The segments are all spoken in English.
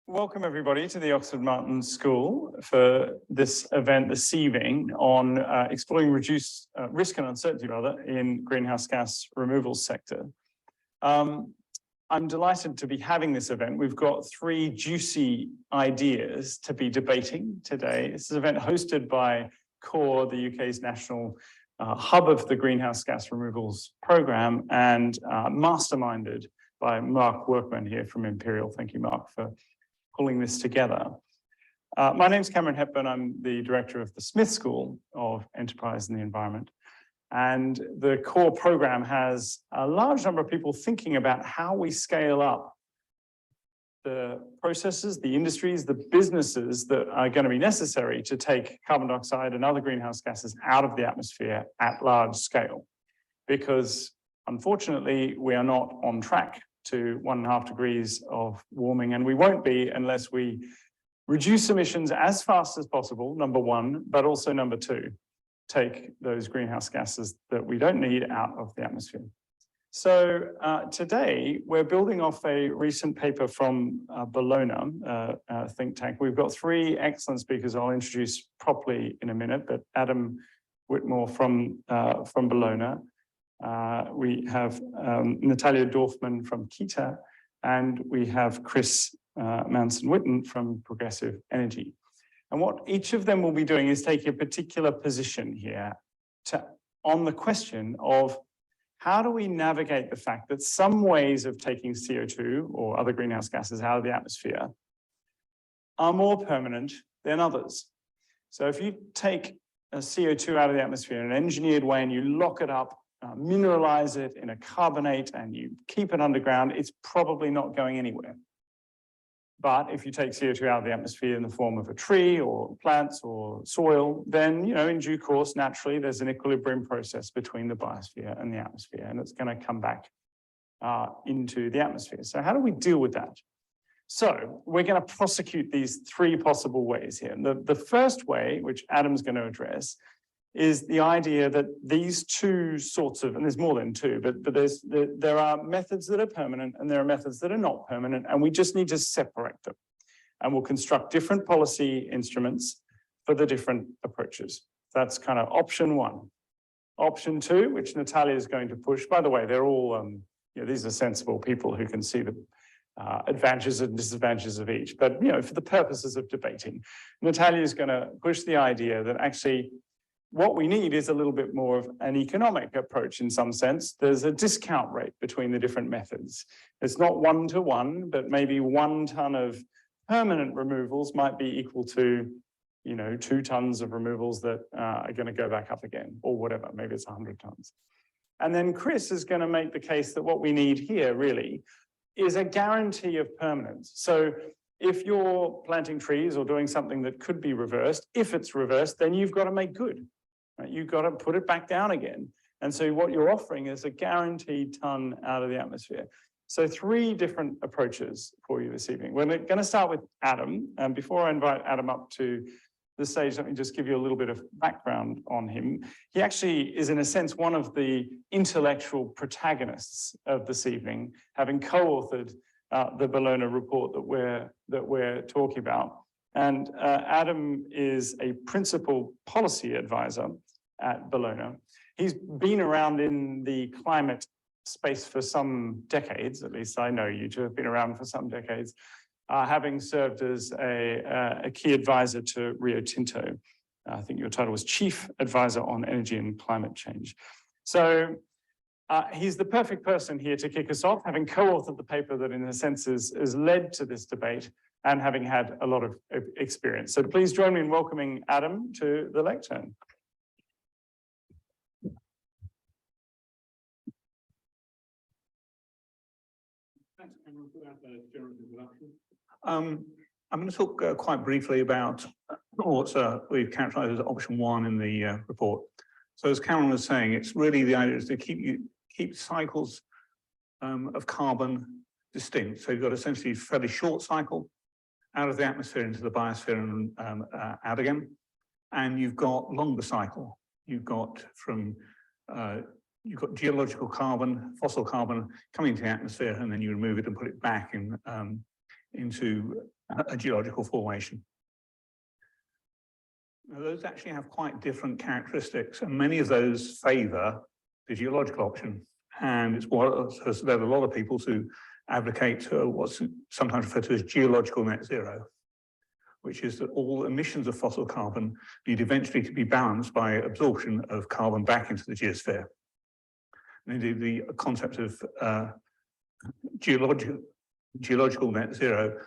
Welcome everybody to the Oxford Martin School for this event this evening on exploring reduced risk and uncertainty in greenhouse gas removal sector. I'm delighted to be having this event. We've got three juicy ideas to be debating today. This is an event hosted by CORE, the UK's national hub of the greenhouse gas removals program, and masterminded by Mark Workman here from Imperial. Thank you, Mark, for pulling this together. My name's Cameron Hepburn. I'm the director of the Smith School of Enterprise and the Environment. And the CORE program has a large number of people thinking about how we scale up the processes, the industries, the businesses that are going to be necessary to take carbon dioxide and other greenhouse gases out of the atmosphere at large scale. Because unfortunately, we are not on track to 1.5 degrees of warming, and we won't be unless we reduce emissions as fast as possible, number one, but also number two, take those greenhouse gases that we don't need out of the atmosphere. So today, we're building off a recent paper from Bellona, a think tank. We've got three excellent speakers I'll introduce properly in a minute, but Adam Whitmore from Bellona. We have Natalia Dorfman from Kita, and we have Chris Manson-Witten from Progressive Energy. And what each of them will be doing is taking a particular position here on the question of how do we navigate the fact that some ways of taking CO2 or other greenhouse gases out of the atmosphere are more permanent than others. So if you take a CO2 out of the atmosphere in an engineered way and you lock it up, mineralize it in a carbonate and you keep it underground, it's probably not going anywhere. But if you take CO2 out of the atmosphere in the form of a tree or plants or soil, then, in due course, naturally, there's an equilibrium process between the biosphere and the atmosphere, and it's going to come back into the atmosphere. So how do we deal with that? So we're going to prosecute these three possible ways here. And the first way, which Adam's going to address, is the idea that these two sorts of, and there's more than two, but there are methods that are permanent and there are methods that are not permanent, and we just need to separate them. And we'll construct different policy instruments for the different approaches. That's kind of option one. Option two, which Natalia is going to push, by the way, they're all, these are sensible people who can see the advantages and disadvantages of each. But, for the purposes of debating, Natalia is going to push the idea that actually what we need is a little bit more of an economic approach in some sense. There's a discount rate between the different methods. It's not 1-to-1, but maybe 1 ton of permanent removals might be equal to, 2 tons of removals that are going to go back up again, or whatever, maybe it's 100 tons. And then Chris is going to make the case that what we need here really is a guarantee of permanence. So if you're planting trees or doing something that could be reversed, if it's reversed, then you've got to make good. Right? You've got to put it back down again. And so what you're offering is a guaranteed ton out of the atmosphere. So three different approaches for you this evening. We're going to start with Adam. And before I invite Adam up to the stage, let me just give you a little bit of background on him. He actually is, in a sense, one of the intellectual protagonists of this evening, having co-authored the Bellona report that we're talking about. And Adam is a principal policy advisor at Bellona. He's been around in the climate space for some decades, at least I know you to have been around for some decades, having served as a key advisor to Rio Tinto. I think your title was Chief Advisor on Energy and Climate Change. So he's the perfect person here to kick us off, having co-authored the paper that in a sense has led to this debate and having had a lot of experience. So please join me in welcoming Adam to the lectern. Thanks, Cameron, for that generous introduction. I'm going to talk quite briefly about what we've characterized as option one in the report. So as Cameron was saying, it's really the idea is to keep cycles of carbon distinct. So you've got essentially a fairly short cycle out of the atmosphere into the biosphere and out again. And you've got longer cycle. You've got geological carbon, fossil carbon coming into the atmosphere, and then you remove it and put it back into a geological formation. Now, those actually have quite different characteristics, and many of those favour the geological option. And it's what has led a lot of people to advocate what's sometimes referred to as geological net zero, which is that all emissions of fossil carbon need eventually to be balanced by absorption of carbon back into the geosphere. And indeed, the concept of geological net zero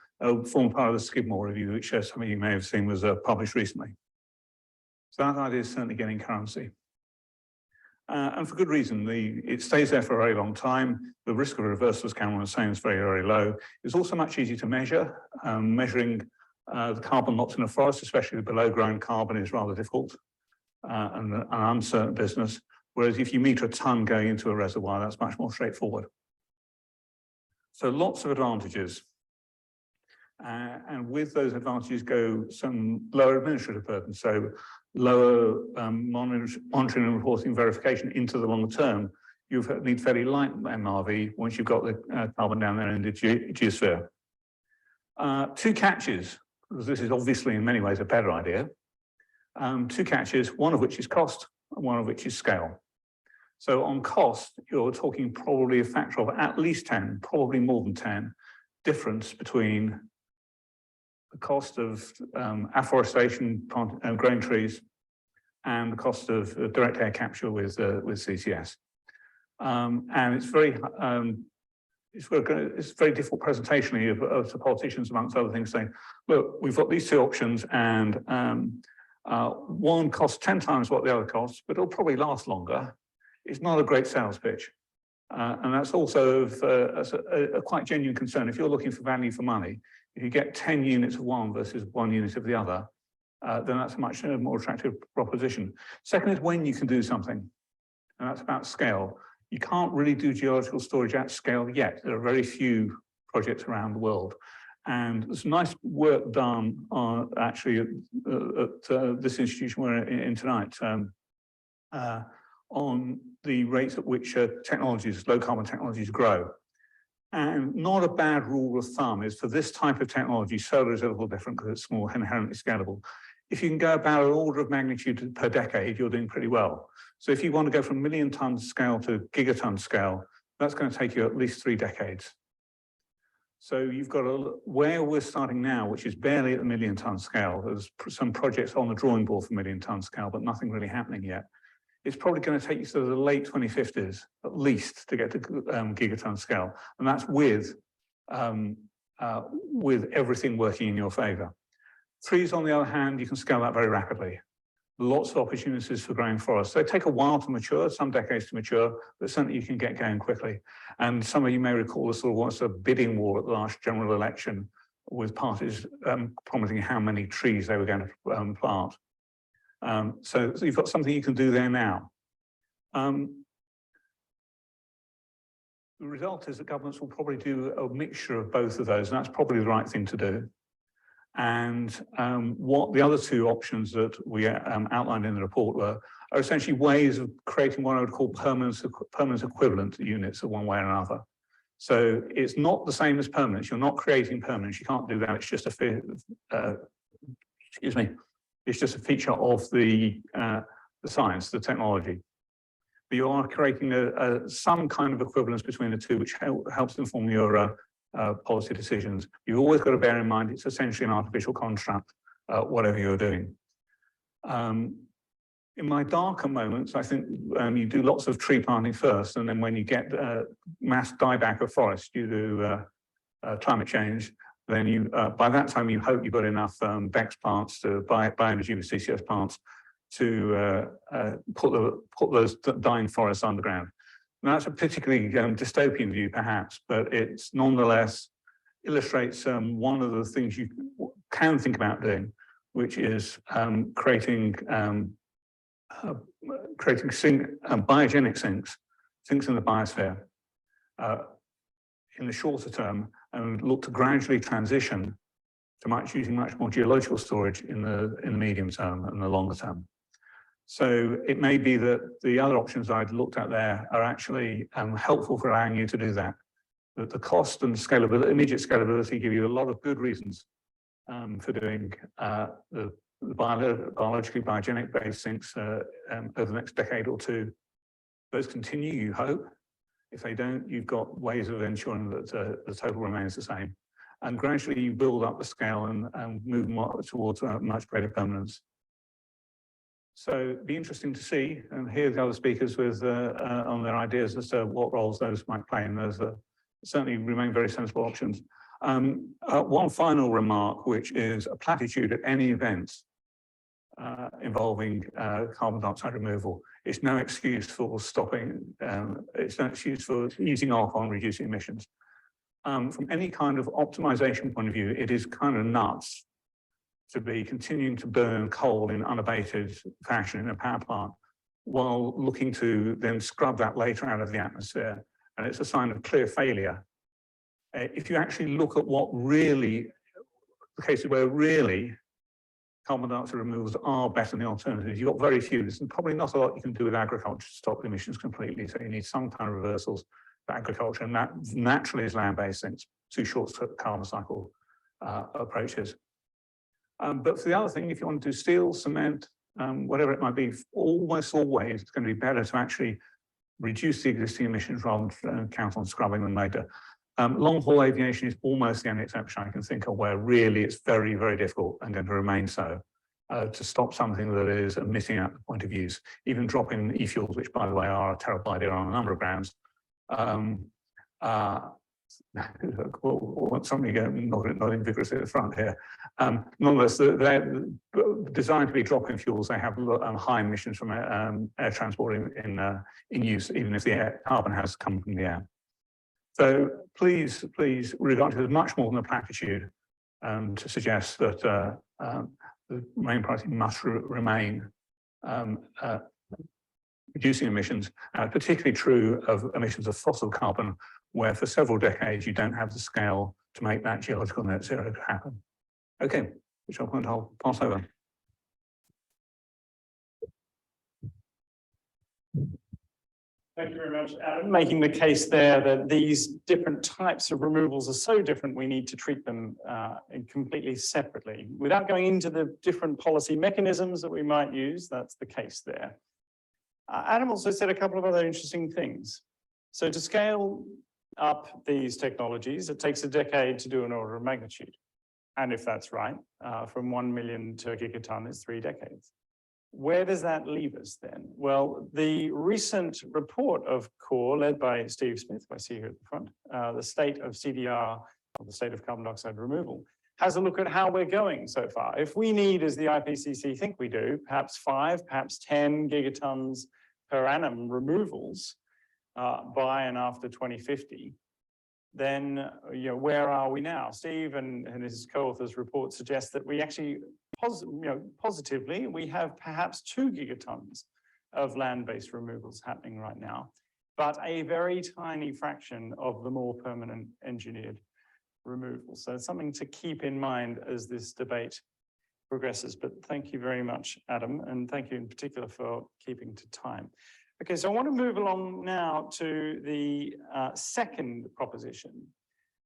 formed part of the Skidmore review, which some of you may have seen was published recently. So that idea is certainly getting currency. And for good reason. It stays there for a very long time. The risk of reversal, as Cameron was saying, is very, very low. It's also much easier to measure. Measuring the carbon locked in a forest, especially the below-ground carbon, is rather difficult and an uncertain business. Whereas if you meter a ton going into a reservoir, that's much more straightforward. So lots of advantages. And with those advantages go some lower administrative burden. So lower monitoring and reporting verification into the long term. You need fairly light MRV once you've got the carbon down there in the geosphere. Two catches, because this is obviously in many ways a better idea. Two catches, one of which is cost and one of which is scale. So on cost, you're talking probably a factor of at least 10, probably more than 10, difference between the cost of afforestation, growing trees, and the cost of direct air capture with CCS. And it's very difficult presentationally to politicians, amongst other things, saying, look, we've got these two options, and one costs 10 times what the other costs, but it'll probably last longer. It's not a great sales pitch. And that's also a quite genuine concern. If you're looking for value for money, if you get 10 units of one versus 1 unit of the other, then that's a much more attractive proposition. Second is when you can do something, and that's about scale. You can't really do geological storage at scale yet. There are very few projects around the world. And there's nice work done on actually at this institution we're in tonight on the rates at which low carbon technologies grow. And not a bad rule of thumb is for this type of technology, solar is a little different because it's more inherently scalable. If you can go about an order of magnitude per decade, you're doing pretty well. So if you want to go from million ton scale to gigaton scale, that's going to take you at least 3 decades. So you've got where we're starting now, which is barely at the million ton scale. There's some projects on the drawing board for million ton scale, but nothing really happening yet. It's probably going to take you to the late 2050s, at least, to get to gigaton scale. And that's with everything working in your favor. Trees, on the other hand, you can scale that very rapidly. Lots of opportunities for growing forests. They take a while to mature, some decades to mature, but certainly you can get going quickly. And some of you may recall the sort of bidding war at the last general election with parties promising how many trees they were going to plant. So you've got something you can do there now. The result is that governments will probably do a mixture of both of those, and that's probably the right thing to do. And what the other two options that we outlined in the report are essentially ways of creating what I would call permanence equivalent units of one way or another. So it's not the same as permanence. You're not creating permanence. You can't do that. It's just it's just a feature of the science, the technology. But you are creating some kind of equivalence between the two, which helps inform your policy decisions. You've always got to bear in mind it's essentially an artificial construct, whatever you're doing. In my darker moments, I think you do lots of tree planting first, and then when you get mass dieback of forest due to climate change, then you by that time you hope you've got enough BECCS plants to bioenergy with CCS plants to put those dying forests underground. And that's a particularly dystopian view, perhaps, but it's nonetheless illustrates one of the things you can think about doing, which is creating biogenic sinks in the biosphere in the shorter term, and look to gradually transition to using much more geological storage in the medium term and the longer term. So it may be that the other options I'd looked at there are actually helpful for allowing you to do that. that the cost and scalability, immediate scalability, give you a lot of good reasons for doing the biologically biogenic based sinks over the next decade or two. Those continue, you hope. If they don't, you've got ways of ensuring that the total remains the same. And gradually you build up the scale and move more towards much greater permanence. So it'd be interesting to see and hear the other speakers with on their ideas as to what roles those might play, and those certainly remain very sensible options. One final remark, which is a platitude at any event involving carbon dioxide removal. It's no excuse for stopping, it's no excuse for easing off on reducing emissions. From any kind of optimization point of view, it is kind of nuts to be continuing to burn coal in unabated fashion in a power plant while looking to then scrub that later out of the atmosphere. And it's a sign of clear failure. If you actually look at what really, the cases where really carbon dioxide removals are better than the alternatives, you've got very few. There's probably not a lot you can do with agriculture to stop emissions completely. So you need some kind of reversals for agriculture, and that naturally is land-based sinks, too short carbon cycle approaches. But for the other thing, if you want to do steel, cement, whatever it might be, almost always it's going to be better to actually reduce the existing emissions rather than count on scrubbing them later. Long-haul aviation is almost the only exception I can think of where really it's very, very difficult and going to remain so to stop something that is emitting at the point of use. Even dropping e-fuels, which by the way are a terrible idea on a number of grounds. Something not vigorously at the front here. Nonetheless, they're designed to be drop-in fuels. They have high emissions from air transport in use, even if the carbon has come from the air. So please regard it as much more than a platitude to suggest that the main priority must remain reducing emissions, particularly true of emissions of fossil carbon, where for several decades you don't have the scale to make that geological net zero happen. Okay, which I'll pass over. Thank you very much, Adam. Making the case there that these different types of removals are so different, we need to treat them completely separately. Without going into the different policy mechanisms that we might use, that's the case there. Adam also said a couple of other interesting things. So to scale up these technologies, it takes a decade to do an order of magnitude. And if that's right, from 1 million to a gigaton is 3 decades. Where does that leave us then? Well, the recent report of CORE, led by Steve Smith, who I see here at the front, the state of CDR, or the state of carbon dioxide removal, has a look at how we're going so far. If we need, as the IPCC think we do, perhaps 5, perhaps 10 gigatons per annum removals by and after 2050, then where are we now? Steve and his co-authors report suggests that we actually, positively, we have perhaps 2 gigatons of land-based removals happening right now, but a very tiny fraction of the more permanent engineered removals. So it's something to keep in mind as this debate progresses. But thank you very much, Adam, and thank you in particular for keeping to time. Okay, so I want to move along now to the second proposition,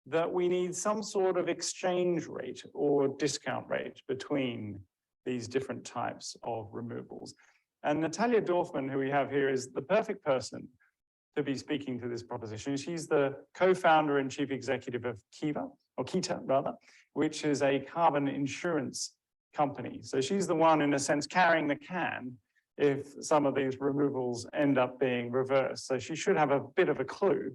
that we need some sort of exchange rate or discount rate between these different types of removals. And Natalia Dorfman, who we have here, is the perfect person to be speaking to this proposition. She's the co-founder and chief executive of KETA rather, which is a carbon insurance company. So she's the one, in a sense, carrying the can if some of these removals end up being reversed. So she should have a bit of a clue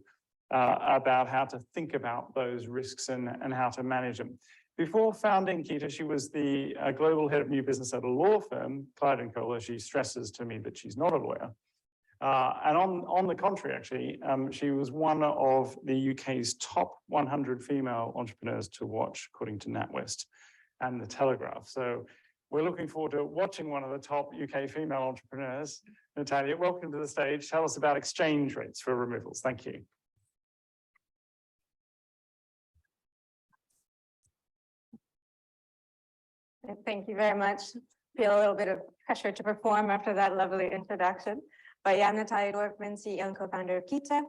about how to think about those risks and how to manage them. Before founding KETA, she was the global head of new business at a law firm, Clyde & Kohler. She stresses to me that she's not a lawyer. And on the contrary, actually, she was one of the UK's top 100 female entrepreneurs to watch, according to NatWest and The Telegraph. So we're looking forward to watching one of the top UK female entrepreneurs. Natalia, welcome to the stage. Tell us about exchange rates for removals. Thank you. Thank you very much. Feel a little bit of pressure to perform after that lovely introduction. But yeah, I'm Natalia Dorfman, CEO and co-founder of KETA.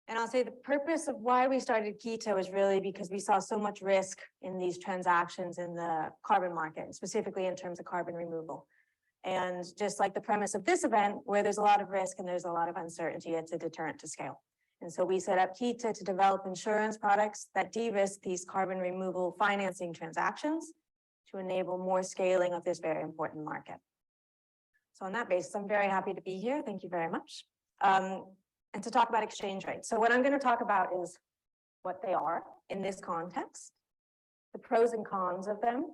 And I'll say the purpose of why we started Keto is really because we saw so much risk in these transactions in the carbon market, specifically in terms of carbon removal. And just like the premise of this event, where there's a lot of risk and there's a lot of uncertainty, it's a deterrent to scale. And so we set up Keto to develop insurance products that de-risk these carbon removal financing transactions to enable more scaling of this very important market. So on that basis, I'm very happy to be here. Thank you very much. And to talk about exchange rates. So what I'm going to talk about is what they are in this context, the pros and cons of them,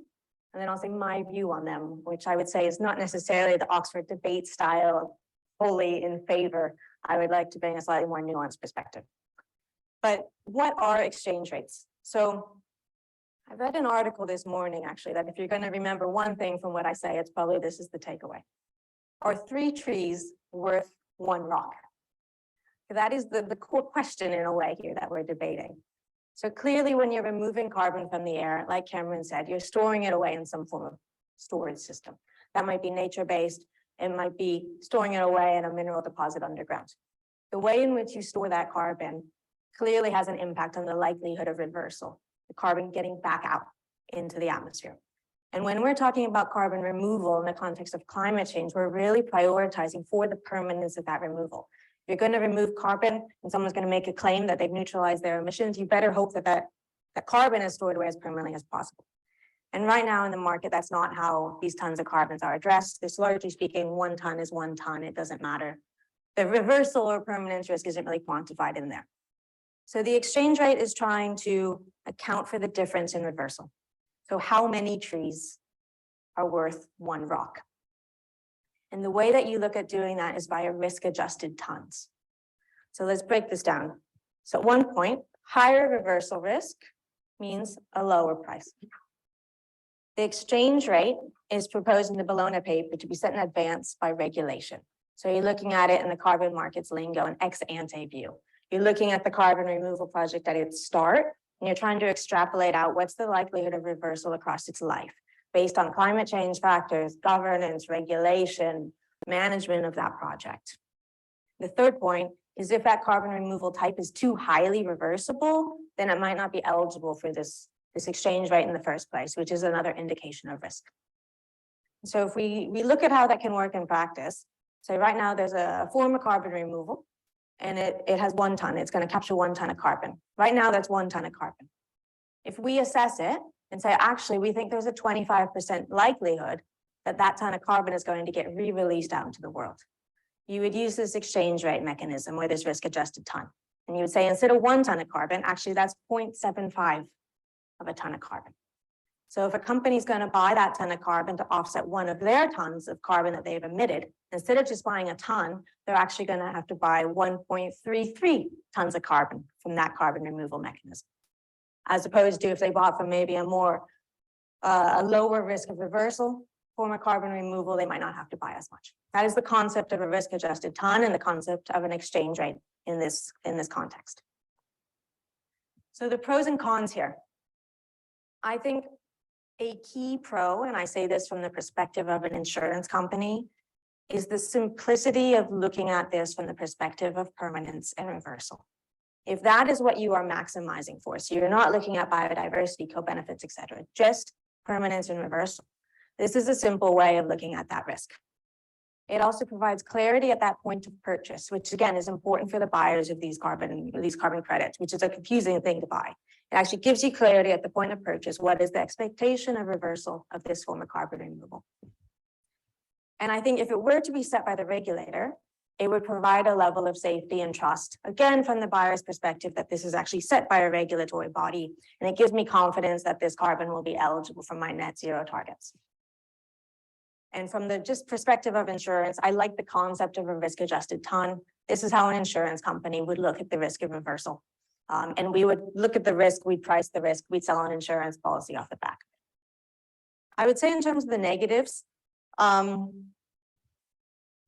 and then I'll say my view on them, which I would say is not necessarily the Oxford debate style, wholly in favor. I would like to bring a slightly more nuanced perspective. But what are exchange rates? So I read an article this morning, actually, that if you're going to remember one thing from what I say, it's probably this is the takeaway. Are 3 trees worth 1 rock? That is the core question in a way here that we're debating. So clearly, when you're removing carbon from the air, like Cameron said, you're storing it away in some form of storage system. That might be nature-based. It might be storing it away in a mineral deposit underground. The way in which you store that carbon clearly has an impact on the likelihood of reversal, the carbon getting back out into the atmosphere. And when we're talking about carbon removal in the context of climate change, we're really prioritizing for the permanence of that removal. If you're going to remove carbon and someone's going to make a claim that they've neutralized their emissions, you better hope that carbon is stored away as permanently as possible. And right now in the market, that's not how these tons of carbons are addressed. This, largely speaking, 1 ton is 1 ton. It doesn't matter. The reversal or permanence risk isn't really quantified in there. So the exchange rate is trying to account for the difference in reversal. So how many trees are worth 1 rock? And the way that you look at doing that is by a risk-adjusted tons. So let's break this down. So at one point, higher reversal risk means a lower price. The exchange rate is proposed in the Bellona paper to be set in advance by regulation. So you're looking at it in the carbon markets lingo, an ex-ante view. You're looking at the carbon removal project at its start, and you're trying to extrapolate out what's the likelihood of reversal across its life, based on climate change factors, governance, regulation, management of that project. The third point is if that carbon removal type is too highly reversible, then it might not be eligible for this exchange rate in the first place, which is another indication of risk. So if we look at how that can work in practice, so right now there's a form of carbon removal, and it has 1 ton. It's going to capture 1 ton of carbon. Right now, that's 1 ton of carbon. If we assess it and say, actually, we think there's a 25% likelihood that that ton of carbon is going to get re-released out into the world, you would use this exchange rate mechanism where there's risk-adjusted ton. And you would say, instead of 1 ton of carbon, actually, that's 0.75 of a ton of carbon. So if a company's going to buy that ton of carbon to offset 1 of their tons of carbon that they've emitted, instead of just buying a ton, they're actually going to have to buy 1.33 tons of carbon from that carbon removal mechanism. As opposed to if they bought from maybe a lower risk of reversal form of carbon removal, they might not have to buy as much. That is the concept of a risk-adjusted ton and the concept of an exchange rate in this context. So the pros and cons here. I think a key pro, and I say this from the perspective of an insurance company, is the simplicity of looking at this from the perspective of permanence and reversal. If that is what you are maximizing for, so you're not looking at biodiversity, co-benefits, et cetera, just permanence and reversal, this is a simple way of looking at that risk. It also provides clarity at that point of purchase, which again is important for the buyers of these carbon credits, which is a confusing thing to buy. It actually gives you clarity at the point of purchase. What is the expectation of reversal of this form of carbon removal? And I think if it were to be set by the regulator, it would provide a level of safety and trust, again, from the buyer's perspective, that this is actually set by a regulatory body. And it gives me confidence that this carbon will be eligible for my net zero targets. And from the just perspective of insurance, I like the concept of a risk-adjusted ton. This is how an insurance company would look at the risk of reversal. And we would look at the risk, we'd price the risk, we'd sell an insurance policy off the back. I would say in terms of the negatives, and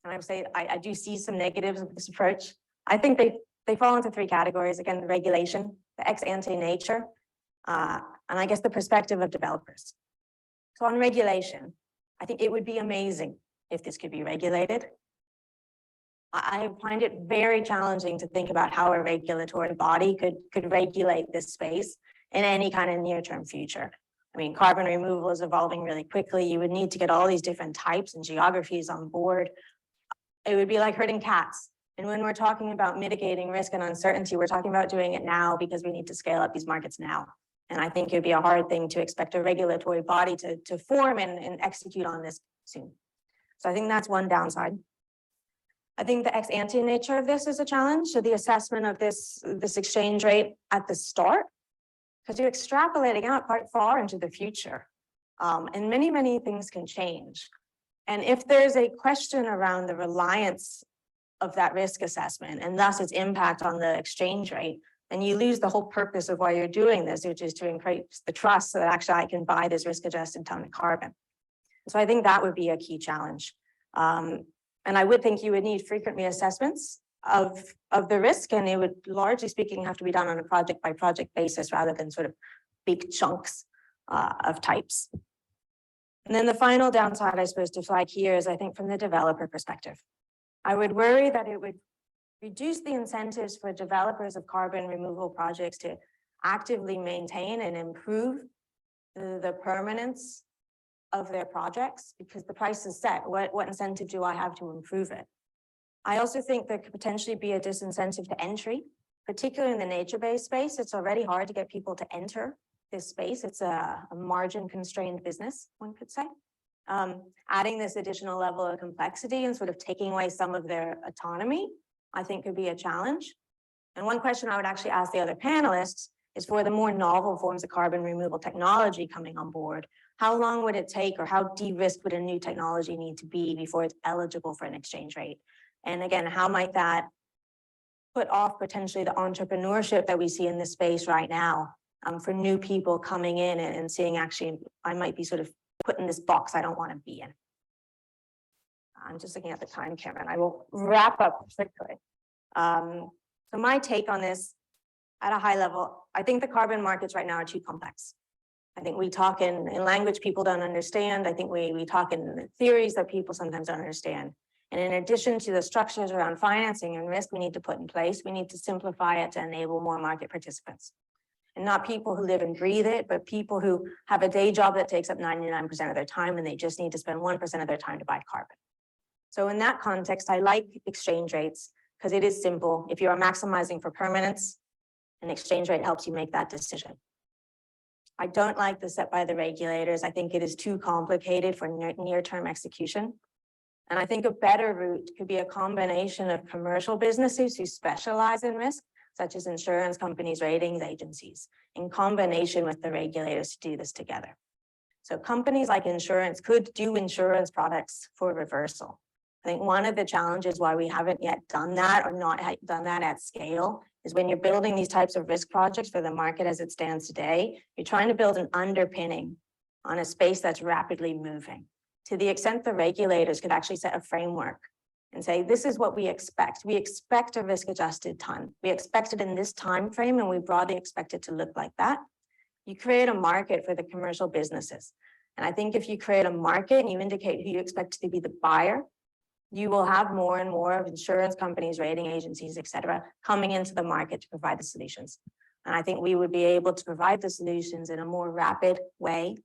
I would say I do see some negatives of this approach. I think they fall into 3 categories. Again, the regulation, the ex-ante nature, and I guess the perspective of developers. So on regulation, I think it would be amazing if this could be regulated. I find it very challenging to think about how a regulatory body could regulate this space in any kind of near-term future. I mean, carbon removal is evolving really quickly. You would need to get all these different types and geographies on board. It would be like herding cats. And when we're talking about mitigating risk and uncertainty, we're talking about doing it now because we need to scale up these markets now. And I think it'd be a hard thing to expect a regulatory body to form and execute on this soon. So I think that's one downside. I think the ex-ante nature of this is a challenge. So the assessment of this exchange rate at the start, because you're extrapolating out quite far into the future. And many things can change. And if there's a question around the reliance of that risk assessment and thus its impact on the exchange rate, then you lose the whole purpose of why you're doing this, which is to increase the trust so that actually I can buy this risk-adjusted ton of carbon. So I think that would be a key challenge. And I would think you would need frequent reassessments of the risk, and it would, largely speaking, have to be done on a project-by-project basis rather than sort of big chunks of types. And then the final downside, I suppose, to flag here is, I think, from the developer perspective. I would worry that it would reduce the incentives for developers of carbon removal projects to actively maintain and improve the permanence of their projects, because the price is set. What incentive do I have to improve it? I also think there could potentially be a disincentive to entry, particularly in the nature-based space. It's already hard to get people to enter this space. It's a margin-constrained business, one could say. Adding this additional level of complexity and sort of taking away some of their autonomy, I think could be a challenge. And one question I would actually ask the other panelists is, for the more novel forms of carbon removal technology coming on board, how long would it take, or how de-risked would a new technology need to be before it's eligible for an exchange rate? And again, how might that put off potentially the entrepreneurship that we see in this space right now, for new people coming in and seeing, actually, I might be sort of put in this box I don't want to be in. I'm just looking at the time, Cameron. I will wrap up quickly. So my take on this at a high level, I think the carbon markets right now are too complex. I think we talk in language people don't understand. I think we talk in theories that people sometimes don't understand. And in addition to the structures around financing and risk we need to put in place, we need to simplify it to enable more market participants. And not people who live and breathe it, but people who have a day job that takes up 99% of their time, and they just need to spend 1% of their time to buy carbon. So in that context, I like exchange rates because it is simple. If you are maximizing for permanence, an exchange rate helps you make that decision. I don't like the set by the regulators. I think it is too complicated for near-term execution. And I think a better route could be a combination of commercial businesses who specialize in risk, such as insurance companies, ratings agencies, in combination with the regulators to do this together. So companies like insurance could do insurance products for reversal. I think one of the challenges why we haven't yet done that, or not done that at scale, is when you're building these types of risk projects for the market as it stands today, you're trying to build an underpinning on a space that's rapidly moving. To the extent the regulators could actually set a framework and say, this is what we expect. We expect a risk-adjusted ton. We expect it in this time frame, and we broadly expect it to look like that. You create a market for the commercial businesses. And I think if you create a market and you indicate who you expect to be the buyer, you will have more and more of insurance companies, rating agencies, et cetera, coming into the market to provide the solutions. And I think we would be able to provide the solutions in a more rapid way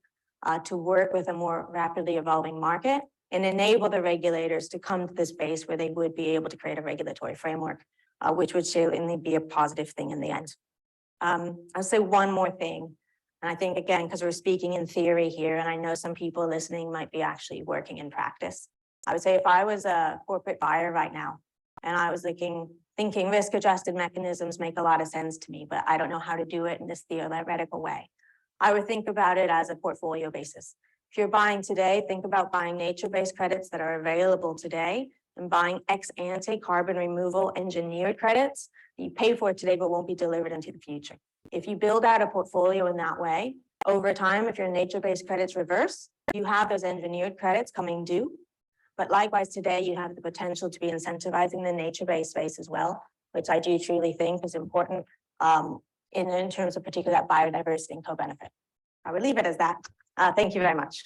to work with a more rapidly evolving market and enable the regulators to come to the space where they would be able to create a regulatory framework, which would certainly be a positive thing in the end. I'll say one more thing. And I think, again, because we're speaking in theory here, and I know some people listening might be actually working in practice. I would say if I was a corporate buyer right now, and I was thinking risk-adjusted mechanisms make a lot of sense to me, but I don't know how to do it in this theoretical way, I would think about it as a portfolio basis. If you're buying today, think about buying nature-based credits that are available today and buying ex-ante carbon removal engineered credits that you pay for today but won't be delivered into the future. If you build out a portfolio in that way, over time, if your nature-based credits reverse, you have those engineered credits coming due. But likewise, today, you have the potential to be incentivizing the nature-based space as well, which I do truly think is important in terms of particularly that biodiversity and co-benefit. I will leave it as that. Thank you very much.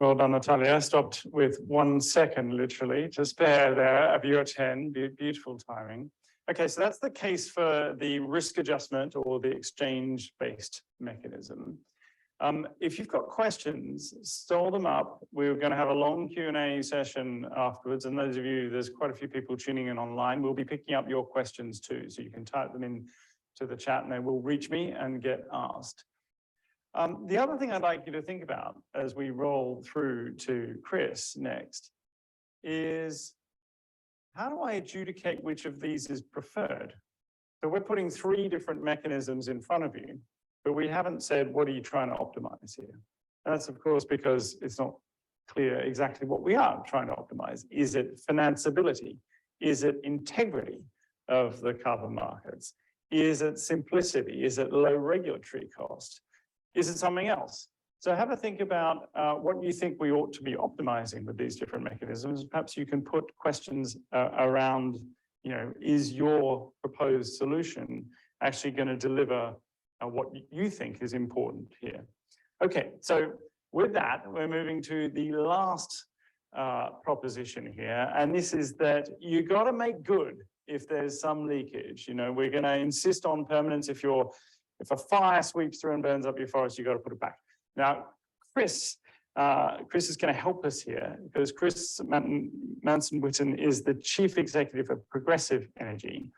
Well done, Natalia. I stopped with 1 second, literally, to spare there of your 10. Beautiful timing. Okay, so that's the case for the risk adjustment or the exchange-based mechanism. If you've got questions, store them up. We're going to have a long Q&A session afterwards. And those of you, there's quite a few people tuning in online. We'll be picking up your questions too. So you can type them in to the chat and they will reach me and get asked. The other thing I'd like you to think about as we roll through to Chris next is how do I adjudicate which of these is preferred? So we're putting 3 different mechanisms in front of you, but we haven't said, what are you trying to optimize here? And that's, of course, because it's not clear exactly what we are trying to optimize. Is it financeability? Is it integrity of the carbon markets? Is it simplicity? Is it low regulatory cost? Is it something else? So have a think about what you think we ought to be optimizing with these different mechanisms. Perhaps you can put questions around, is your proposed solution actually going to deliver what you think is important here? Okay, so with that, we're moving to the last proposition here, and this is that you got to make good if there's some leakage. We're going to insist on permanence. If a fire sweeps through and burns up your forest, you got to put it back. Now, Chris is going to help us here because Chris Manson-Whitten is the Chief Executive of Progressive Energy.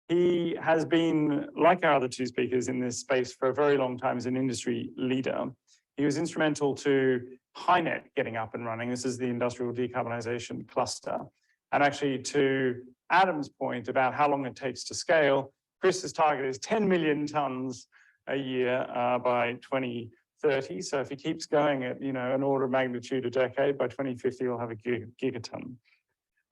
He has been, like our other 2 speakers in this space for a very long time, as an industry leader. He was instrumental to HyNet getting up and running. This is the industrial decarbonization cluster. And actually, to Adam's point about how long it takes to scale, Chris's target is 10 million tons a year by 2030. So if he keeps going at an order of magnitude a decade, by 2050 he'll have a gigaton.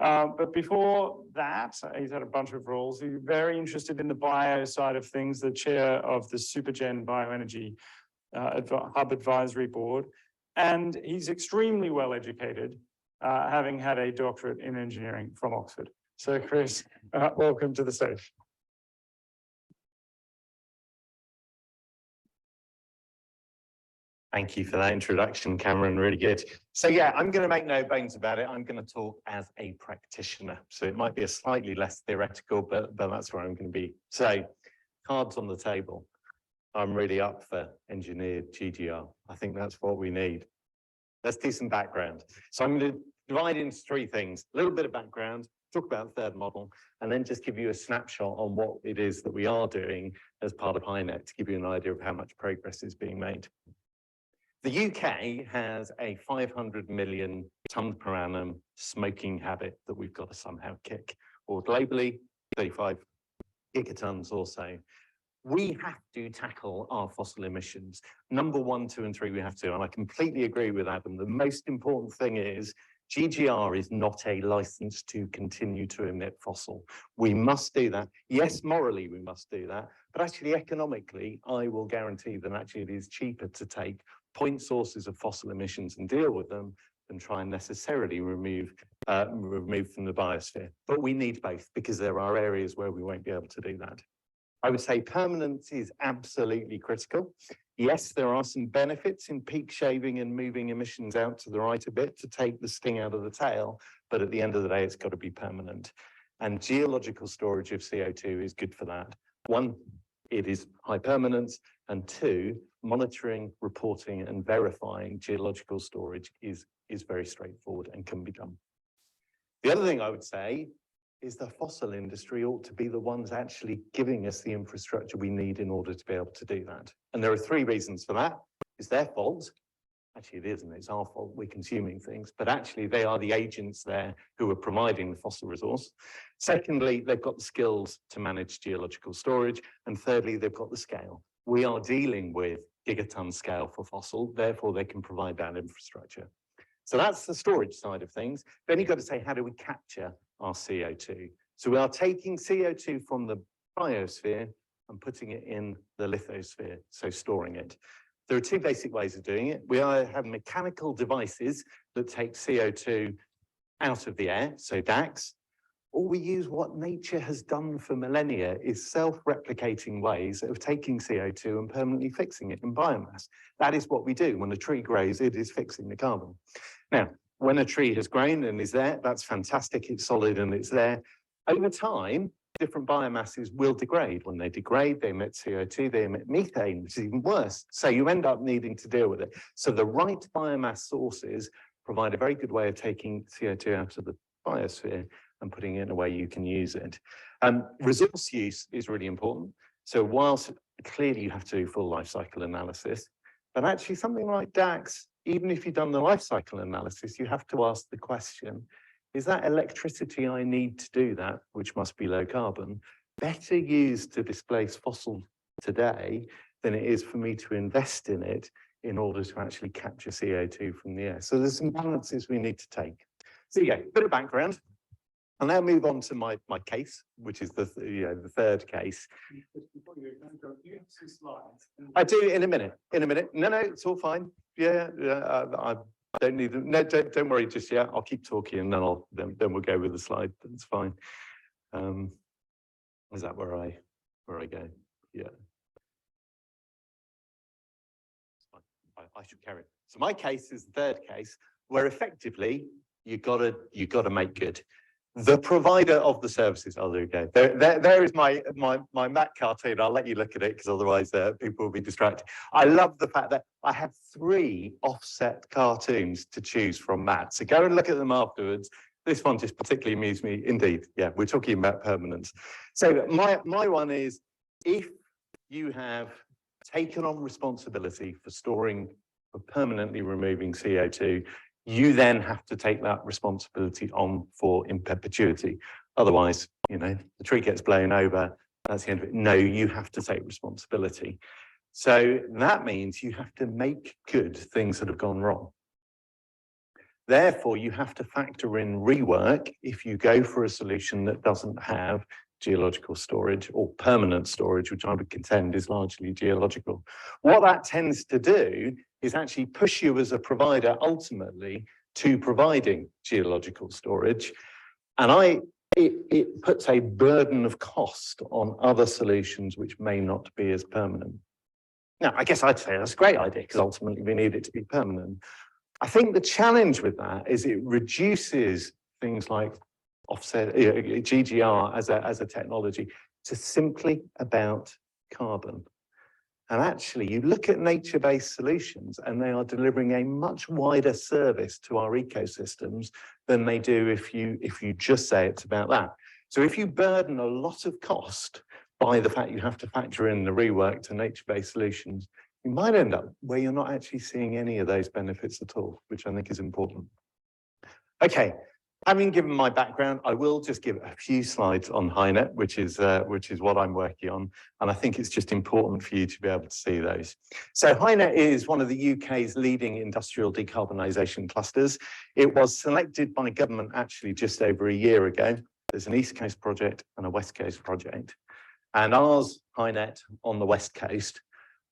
But before that, he's had a bunch of roles. He's very interested in the bio side of things, the chair of the Supergen Bioenergy Hub Advisory Board. And he's extremely well educated, having had a doctorate in engineering from Oxford. So Chris, welcome to the stage. Thank you for that introduction, Cameron. Really good. So yeah, I'm going to make no bones about it. I'm going to talk as a practitioner. So it might be a slightly less theoretical, but that's where I'm going to be. So cards on the table. I'm really up for engineered GGR. I think that's what we need. Let's do some background. So I'm going to divide into 3 things. A little bit of background, talk about the 3rd model, and then just give you a snapshot on what it is that we are doing as part of HyNet to give you an idea of how much progress is being made. The UK has a 500 million tonne per annum smoking habit that we've got to somehow kick, or globally, 35 gigatons or so. We have to tackle our fossil emissions. Number 1, 2, and 3, we have to, and I completely agree with Adam. The most important thing is GGR is not a license to continue to emit fossil. We must do that. Yes, morally we must do that, but actually economically, I will guarantee that actually it is cheaper to take point sources of fossil emissions and deal with them than try and necessarily remove from the biosphere. But we need both because there are areas where we won't be able to do that. I would say permanence is absolutely critical. Yes, there are some benefits in peak shaving and moving emissions out to the right a bit to take the sting out of the tail, but at the end of the day, it's got to be permanent. And geological storage of CO2 is good for that. 1, it is high permanence, and 2, monitoring, reporting, and verifying geological storage is very straightforward and can be done. The other thing I would say is the fossil industry ought to be the ones actually giving us the infrastructure we need in order to be able to do that. And there are 3 reasons for that. It's their fault. Actually, it isn't. It's our fault. We're consuming things. But actually, they are the agents there who are providing the fossil resource. Secondly, they've got the skills to manage geological storage. And thirdly, they've got the scale. We are dealing with gigaton scale for fossil. Therefore, they can provide that infrastructure. So that's the storage side of things. Then you've got to say, how do we capture our CO2? So we are taking CO2 from the biosphere and putting it in the lithosphere, so storing it. There are 2 basic ways of doing it. We have mechanical devices that take CO2 out of the air, so DACs, or we use what nature has done for millennia, is self-replicating ways of taking CO2 and permanently fixing it in biomass. That is what we do. When a tree grows, it is fixing the carbon. Now, when a tree has grown and is there, that's fantastic, it's solid and it's there. Over time, different biomasses will degrade. When they degrade, they emit CO2, they emit methane, which is even worse. So you end up needing to deal with it. So the right biomass sources provide a very good way of taking CO2 out of the biosphere and putting it in a way you can use it. Resource use is really important. So whilst clearly you have to do full life cycle analysis, but actually something like DAX, even if you've done the life cycle analysis, you have to ask the question, is that electricity I need to do that, which must be low carbon, better used to displace fossil today than it is for me to invest in it in order to actually capture CO2 from the air? So there's some balances we need to take. So yeah, bit of background. I'll now move on to my case, which is the third case. I do in a minute. No, it's all fine. Yeah, I don't need them. No, don't worry just yet. I'll keep talking and then then we'll go with the slide. That's fine. Is that where I go? Yeah. I should carry it. So my case is the third case, where effectively you gotta make good. The provider of the services. Oh, there we go. There is my Matt cartoon. I'll let you look at it because otherwise people will be distracted. I love the fact that I have 3 offset cartoons to choose from Matt. So go and look at them afterwards. This one just particularly amused me. Indeed, yeah, we're talking about permanence. So my one is, if you have taken on responsibility for storing, for permanently removing CO2, you then have to take that responsibility on for in perpetuity. Otherwise, the tree gets blown over, that's the end of it. No, you have to take responsibility. So that means you have to make good things that have gone wrong. Therefore, you have to factor in rework if you go for a solution that doesn't have geological storage or permanent storage, which I would contend is largely geological. What that tends to do is actually push you as a provider ultimately to providing geological storage. And it puts a burden of cost on other solutions which may not be as permanent. Now, I guess I'd say that's a great idea because ultimately we need it to be permanent. I think the challenge with that is it reduces things like offset, GGR as a technology to simply about carbon. And actually, you look at nature-based solutions and they are delivering a much wider service to our ecosystems than they do if you just say it's about that. So if you burden a lot of cost by the fact you have to factor in the rework to nature-based solutions, you might end up where you're not actually seeing any of those benefits at all, which I think is important. Okay. Having given my background, I will just give a few slides on HyNet, which is what I'm working on, and I think it's just important for you to be able to see those. So HyNet is one of the UK's leading industrial decarbonisation clusters. It was selected by government actually just over a year ago. There's an East Coast project and a West Coast project, and ours, HyNet, on the West Coast,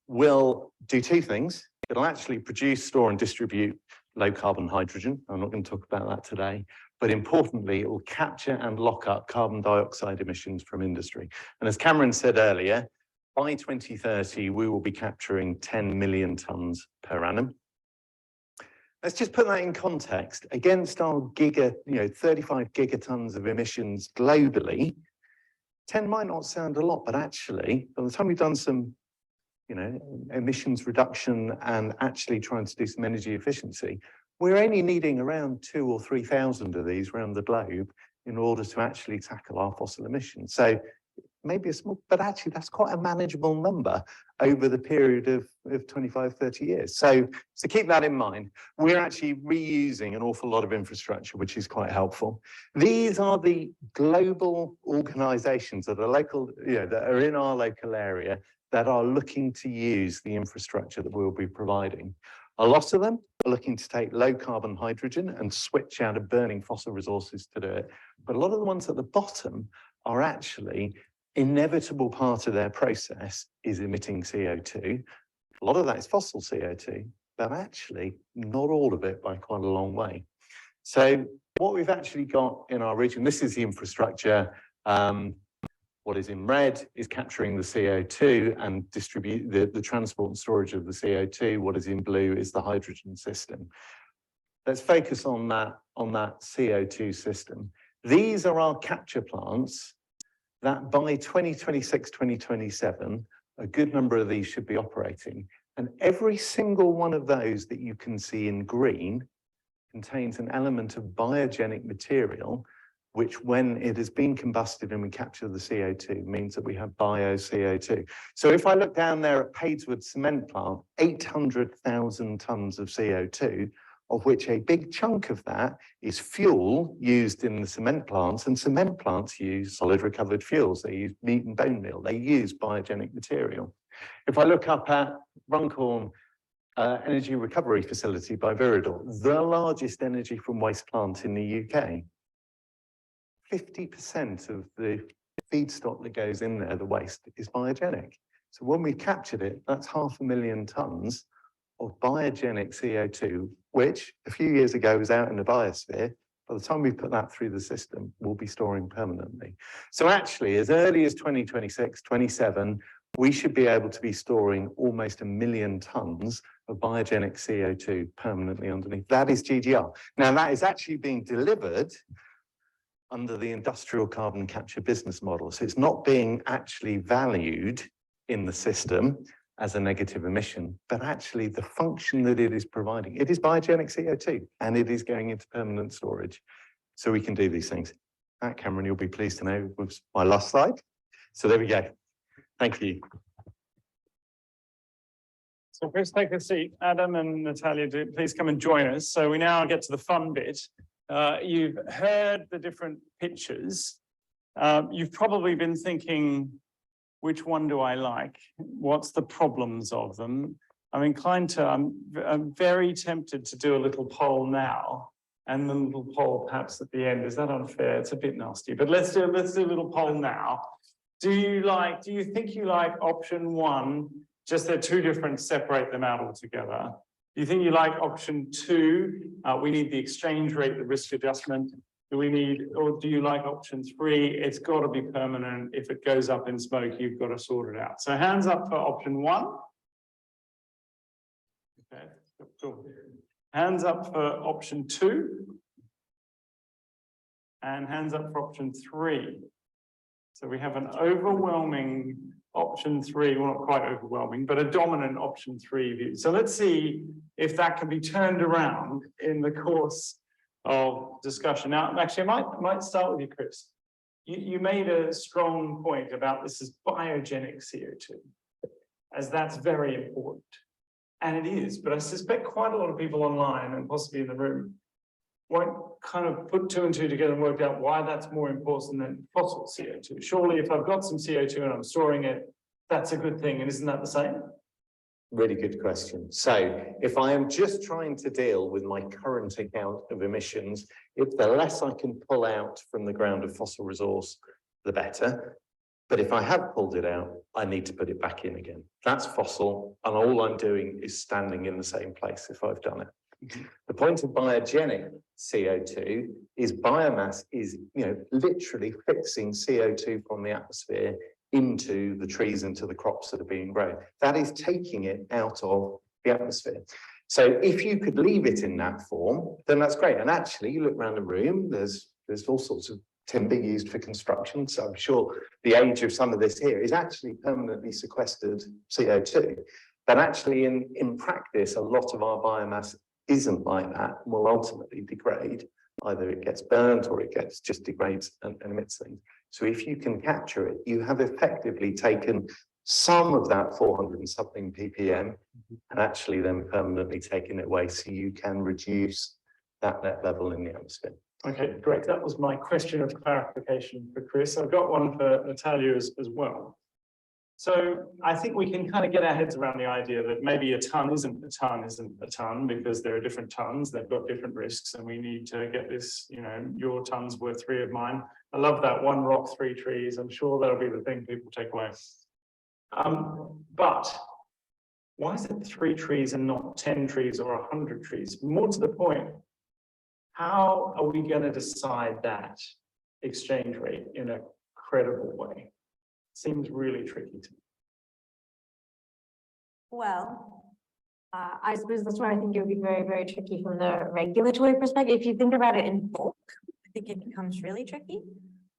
will do 2 things. It'll actually produce, store and distribute low carbon hydrogen. I'm not going to talk about that today. But importantly, it will capture and lock up carbon dioxide emissions from industry. And as Cameron said earlier, by 2030, we will be capturing 10 million tonnes per annum. Let's just put that in context. Against our 35 gigatons of emissions globally, 10 might not sound a lot, but actually, by the time we've done some emissions reduction and actually trying to do some energy efficiency, we're only needing around 2,000 or 3,000 of these around the globe in order to actually tackle our fossil emissions. So maybe a small, but actually that's quite a manageable number over the period of 25, 30 years. So keep that in mind. We're actually reusing an awful lot of infrastructure, which is quite helpful. These are the global organizations that are local, that are in our local area that are looking to use the infrastructure that we'll be providing. A lot of them are looking to take low carbon hydrogen and switch out of burning fossil resources to do it. But a lot of the ones at the bottom are actually inevitable part of their process is emitting CO2. A lot of that is fossil CO2, but actually not all of it by quite a long way. So what we've actually got in our region, this is the infrastructure. What is in red is capturing the CO2 and distribute the transport and storage of the CO2. What is in blue is the hydrogen system. Let's focus on that CO2 system. These are our capture plants that by 2026, 2027, a good number of these should be operating. And every single one of those that you can see in green contains an element of biogenic material, which when it has been combusted and we capture the CO2 means that we have bio-CO2. So if I look down there at Padeswood cement plant, 800,000 tons of CO2, of which a big chunk of that is fuel used in the cement plants, and cement plants use solid recovered fuels. They use meat and bone meal. They use biogenic material. If I look up at Runcorn Energy Recovery Facility by Viridor, the largest energy from waste plant in the UK, 50% of the feedstock that goes in there, the waste, is biogenic. So when we captured it, that's 500,000 tons of biogenic CO2, which a few years ago was out in the biosphere. By the time we put that through the system, we'll be storing permanently. So actually, as early as 2026, 27, we should be able to be storing almost 1 million tons of biogenic CO2 permanently underneath. That is GGR. Now, that is actually being delivered under the industrial carbon capture business model. So it's not being actually valued in the system as a negative emission, but actually the function that it is providing. It is biogenic CO2 and it is going into permanent storage. So we can do these things. That, Cameron, you'll be pleased to know, was my last slide. So there we go. Thank you. So Chris, take a seat. Adam and Natalia, please come and join us. So we now get to the fun bit. You've heard the different pictures. You've probably been thinking, which one do I like? What's the problems of them? I'm inclined to, I'm very tempted to do a little poll now and the little poll perhaps at the end. Is that unfair? It's a bit nasty, but let's do a little poll now. Do you think you like option one? Just they're two different, separate them out altogether. Do you think you like option two? We need the exchange rate, the risk adjustment. Or do you like option three? It's got to be permanent. If it goes up in smoke, you've got to sort it out. So hands up for option one. Okay, cool. Hands up for option two. And hands up for option three. So we have an overwhelming option three, well, not quite overwhelming, but a dominant option three view. So let's see if that can be turned around in the course of discussion. Now, actually, I might start with you, Chris. You made a strong point about this is biogenic CO2, as that's very important. And it is, but I suspect quite a lot of people online and possibly in the room won't kind of put two and two together and work out why that's more important than fossil CO2. Surely if I've got some CO2 and I'm storing it, that's a good thing. And isn't that the same? Really good question. So if I am just trying to deal with my current account of emissions, if the less I can pull out from the ground of fossil resource, the better. But if I have pulled it out, I need to put it back in again. That's fossil, and all I'm doing is standing in the same place if I've done it. The point of biogenic CO2 is biomass is, literally fixing CO2 from the atmosphere into the trees, into the crops that are being grown. That is taking it out of the atmosphere. So if you could leave it in that form, then that's great. And actually, you look around the room, there's all sorts of timber used for construction. So I'm sure the age of some of this here is actually permanently sequestered CO2. But actually, in practice, a lot of our biomass isn't like that and will ultimately degrade. Either it gets burnt or it gets just degrades and emits things. So if you can capture it, you have effectively taken some of that 400 and something ppm and actually then permanently taken it away so you can reduce that net level in the atmosphere. Okay, great. That was my question of clarification for Chris. I've got one for Natalia as well. So I think we can kind of get our heads around the idea that maybe a ton isn't a ton because there are different tons, they've got different risks, and we need to get this, your ton's worth 3 of mine. I love that, 1 rock, 3 trees. I'm sure that'll be the thing people take away. But why is it 3 trees and not 10 trees or 100 trees? More to the point, how are we going to decide that exchange rate in a credible way? Seems really tricky to me. Well, I suppose that's why I think it would be very, very tricky from the regulatory perspective. If you think about it in bulk, I think it becomes really tricky.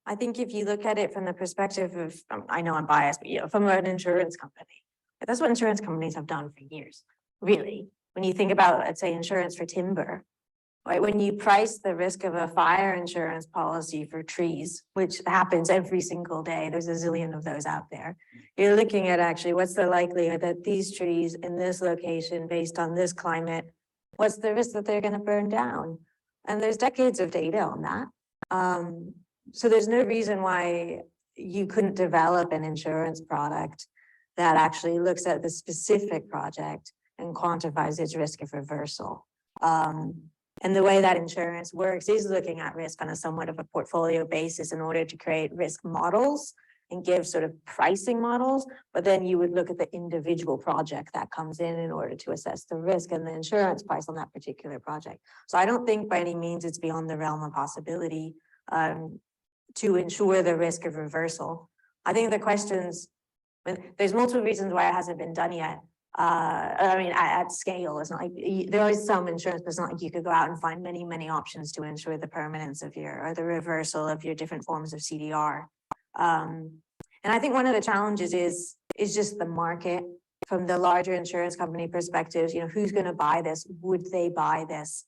I think if you look at it from the perspective of, I know I'm biased, but from an insurance company, that's what insurance companies have done for years, really. When you think about, let's say, insurance for timber, right? When you price the risk of a fire insurance policy for trees, which happens every single day, there's a zillion of those out there. You're looking at actually what's the likelihood that these trees in this location, based on this climate, what's the risk that they're going to burn down? And there's decades of data on that. So there's no reason why you couldn't develop an insurance product that actually looks at the specific project and quantifies its risk of reversal. And the way that insurance works is looking at risk on a somewhat of a portfolio basis in order to create risk models and give sort of pricing models, but then you would look at the individual project that comes in order to assess the risk and the insurance price on that particular project. So I don't think by any means it's beyond the realm of possibility to ensure the risk of reversal. I think the questions, there's multiple reasons why it hasn't been done yet. I mean, at scale, it's not like there is some insurance, but it's not like you could go out and find many, many options to ensure the permanence of your, or the reversal of your different forms of CDR. And I think one of the challenges is just the market from the larger insurance company perspectives, you know, who's going to buy this? Would they buy this?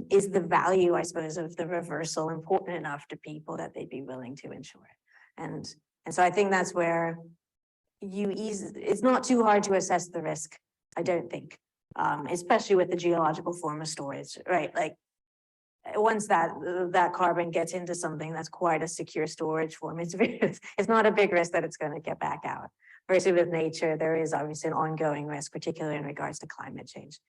Is the value, I suppose, of the reversal important enough to people that they'd be willing to insure it? And so I think that's where it's not too hard to assess the risk, I don't think, especially with the geological form of storage, right? Like once that carbon gets into something that's quite a secure storage form, it's not a big risk that it's going to get back out. Versus with nature, there is obviously an ongoing risk, particularly in regards to climate change.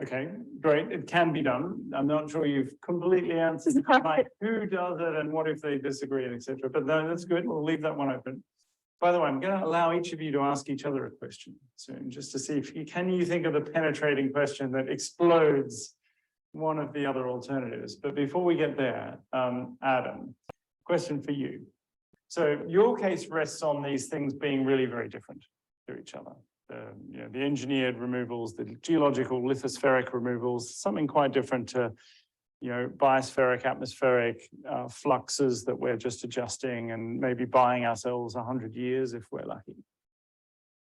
Okay, great. It can be done. I'm not sure you've completely answered like who does it and what if they disagree and etc. But no, that's good. We'll leave that one open. By the way, I'm going to allow each of you to ask each other a question soon, just to see if can you think of the penetrating question that one of the other alternatives. But before we get there, Adam, question for you. So your case rests on these things being really very different to each other. The engineered removals, the geological lithospheric removals, something quite different to, biospheric, atmospheric fluxes that we're just adjusting and maybe buying ourselves 100 years if we're lucky.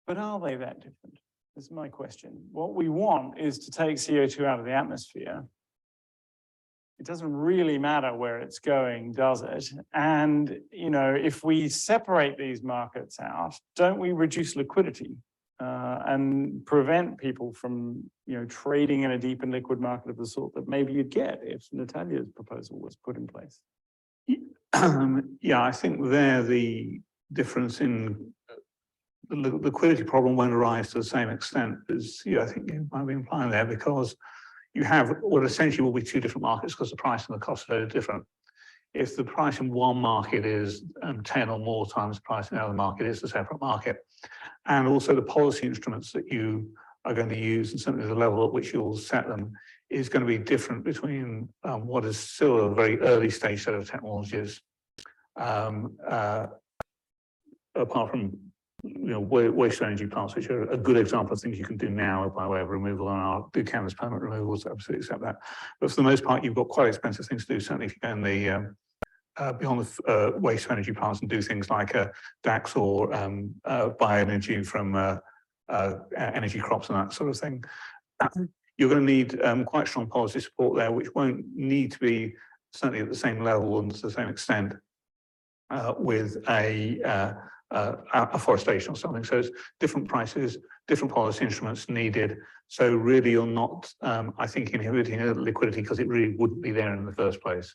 But are they that different? This is my question. What we want is to take CO2 out of the atmosphere. It doesn't really matter where it's going, does it? And, if we separate these markets out, don't we reduce liquidity and prevent people from, trading in a deep and liquid market of the sort that maybe you'd get if Natalia's proposal was put in place? Yeah, I think there the difference in the liquidity problem won't arise to the same extent as I think you might be implying there, because you have what essentially will be two different markets because the price and the cost are different. If the price in one market is 10 or more times the price in the other market, it's a separate market. And also the policy instruments that you are going to use and certainly the level at which you'll set them is going to be different between what is still a very early stage set of technologies, apart from waste energy plants, which are a good example of things you can do now by way of removal, and I'll do canvas permanent removals, absolutely accept that. But for the most part, you've got quite expensive things to do, certainly if you go in the beyond the waste energy plants and do things like DAX or bioenergy from energy crops and that sort of thing. You're going to need quite strong policy support there, which won't need to be certainly at the same level and to the same extent with afforestation or something. So it's different prices, different policy instruments needed. So really you're not, I think, inhibiting liquidity because it really wouldn't be there in the first place.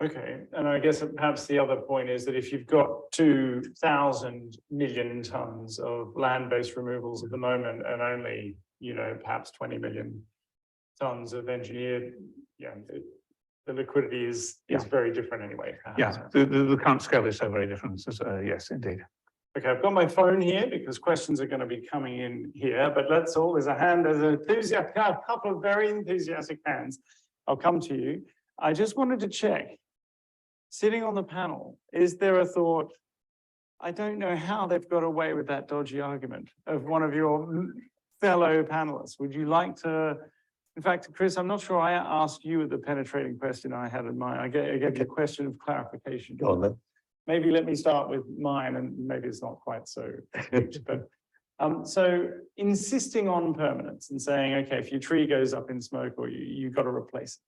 Okay, and I guess perhaps the other point is that if you've got 2,000 million tons of land-based removals at the moment and only, perhaps 20 million tons of engineered, the liquidity is very different anyway. Perhaps. Yeah, the current scale is so very different. So, yes, indeed. Okay, I've got my phone here because questions are going to be coming in here, but there's a couple of very enthusiastic hands. I'll come to you. I just wanted to check, sitting on the panel, is there a thought, I don't know how they've got away with that dodgy argument of one of your fellow panelists. Would you like to, in fact, Chris, I'm not sure I asked you the penetrating question I had in mind. I gave you a question of clarification. Go on then. Maybe let me start with mine, and maybe it's not quite so rich, but so insisting on permanence and saying, okay, if your tree goes up in smoke or you've got to replace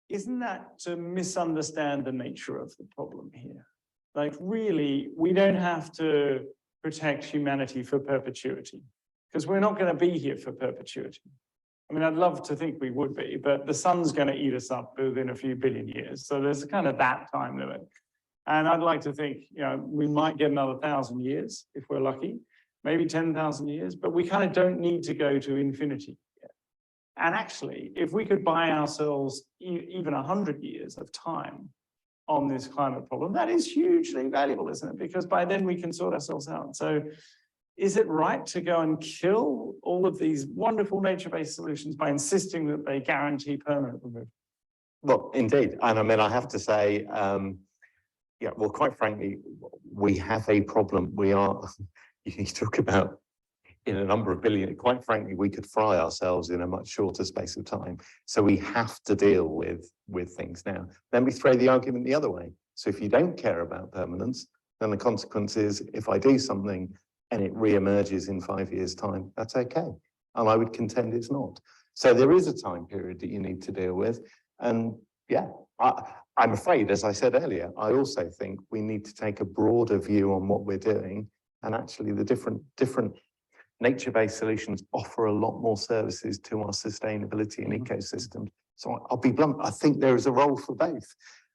it. Isn't that to misunderstand the nature of the problem here? Like really, we don't have to protect humanity for perpetuity because we're not going to be here for perpetuity. I mean, I'd love to think we would be, but the sun's going to eat us up within a few billion years. So there's kind of that time limit. And I'd like to think, you know, we might get another 1,000 years if we're lucky, maybe 10,000 years, but we kind of don't need to go to infinity yet. And actually, if we could buy ourselves even 100 years of time on this climate problem, that is hugely valuable, isn't it? Because by then we can sort ourselves out. So is it right to go and kill all of these wonderful nature-based solutions by insisting that they guarantee permanent removal? Well, indeed. And I mean, I have to say, yeah, well, quite frankly, we have a problem. We are, you talk about in a number of billion, quite frankly, we could fry ourselves in a much shorter space of time. So we have to deal with things now. Then we throw the argument the other way. So if you don't care about permanence, then the consequence is if I do something and it re-emerges in 5 years' time, that's okay. And I would contend it's not. So there is a time period that you need to deal with. And yeah, I'm afraid, as I said earlier, I also think we need to take a broader view on what we're doing. And actually the different nature-based solutions offer a lot more services to our sustainability and ecosystems. So I'll be blunt, I think there is a role for both.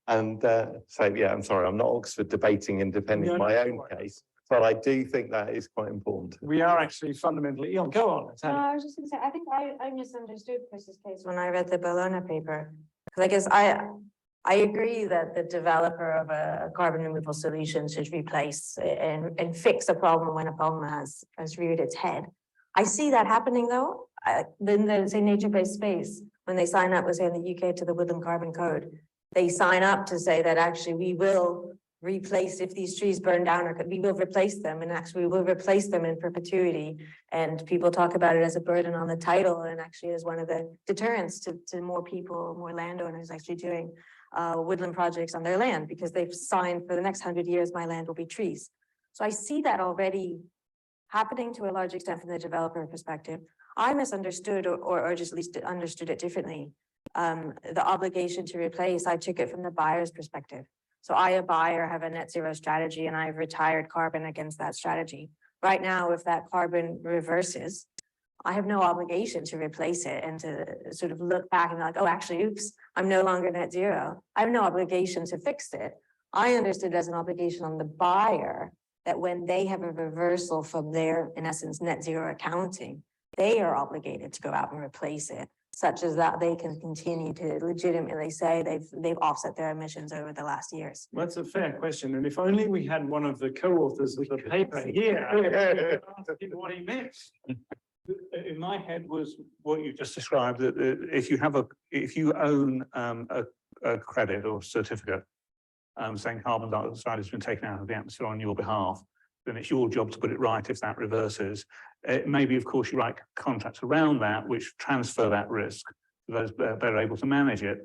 And so, yeah, I'm sorry, I'm not Oxford debating and defending my own case, but I do think that is quite important. We are actually fundamentally, go on. No, I was just going to say, I think I misunderstood Chris's case when I read the Bellona paper. Because I guess I agree that the developer of a carbon removal solution should replace and fix a problem when a problem has reared its head. I see that happening though, in the say nature-based space, when they sign up, let's say in the UK to the Woodland Carbon Code, they sign up to say that actually we will replace if these trees burn down, or we will replace them, and actually we will replace them in perpetuity. And people talk about it as a burden on the title, and actually as one of the deterrents to more people, more landowners actually doing woodland projects on their land, because they've signed for the next 100 years, my land will be trees. So I see that already happening to a large extent from the developer perspective. I misunderstood or just at least understood it differently. The obligation to replace, I took it from the buyer's perspective. So I, a buyer, have a net zero strategy and I've retired carbon against that strategy. Right now, if that carbon reverses, I have no obligation to replace it and to sort of look back and be like, oh, actually, oops, I'm no longer net zero. I have no obligation to fix it. I understood as an obligation on the buyer that when they have a reversal from their, in essence, net zero accounting, they are obligated to go out and replace it, such as that they can continue to legitimately say they've offset their emissions over the last years. Well, that's a fair question. And if only we had one of the co-authors of the paper here, what he meant. In my head was what you just described, that if you own a credit or certificate saying carbon dioxide has been taken out of the atmosphere on your behalf, then it's your job to put it right if that reverses. Maybe, of course, you write contracts around that which transfer that risk to those better able to manage it.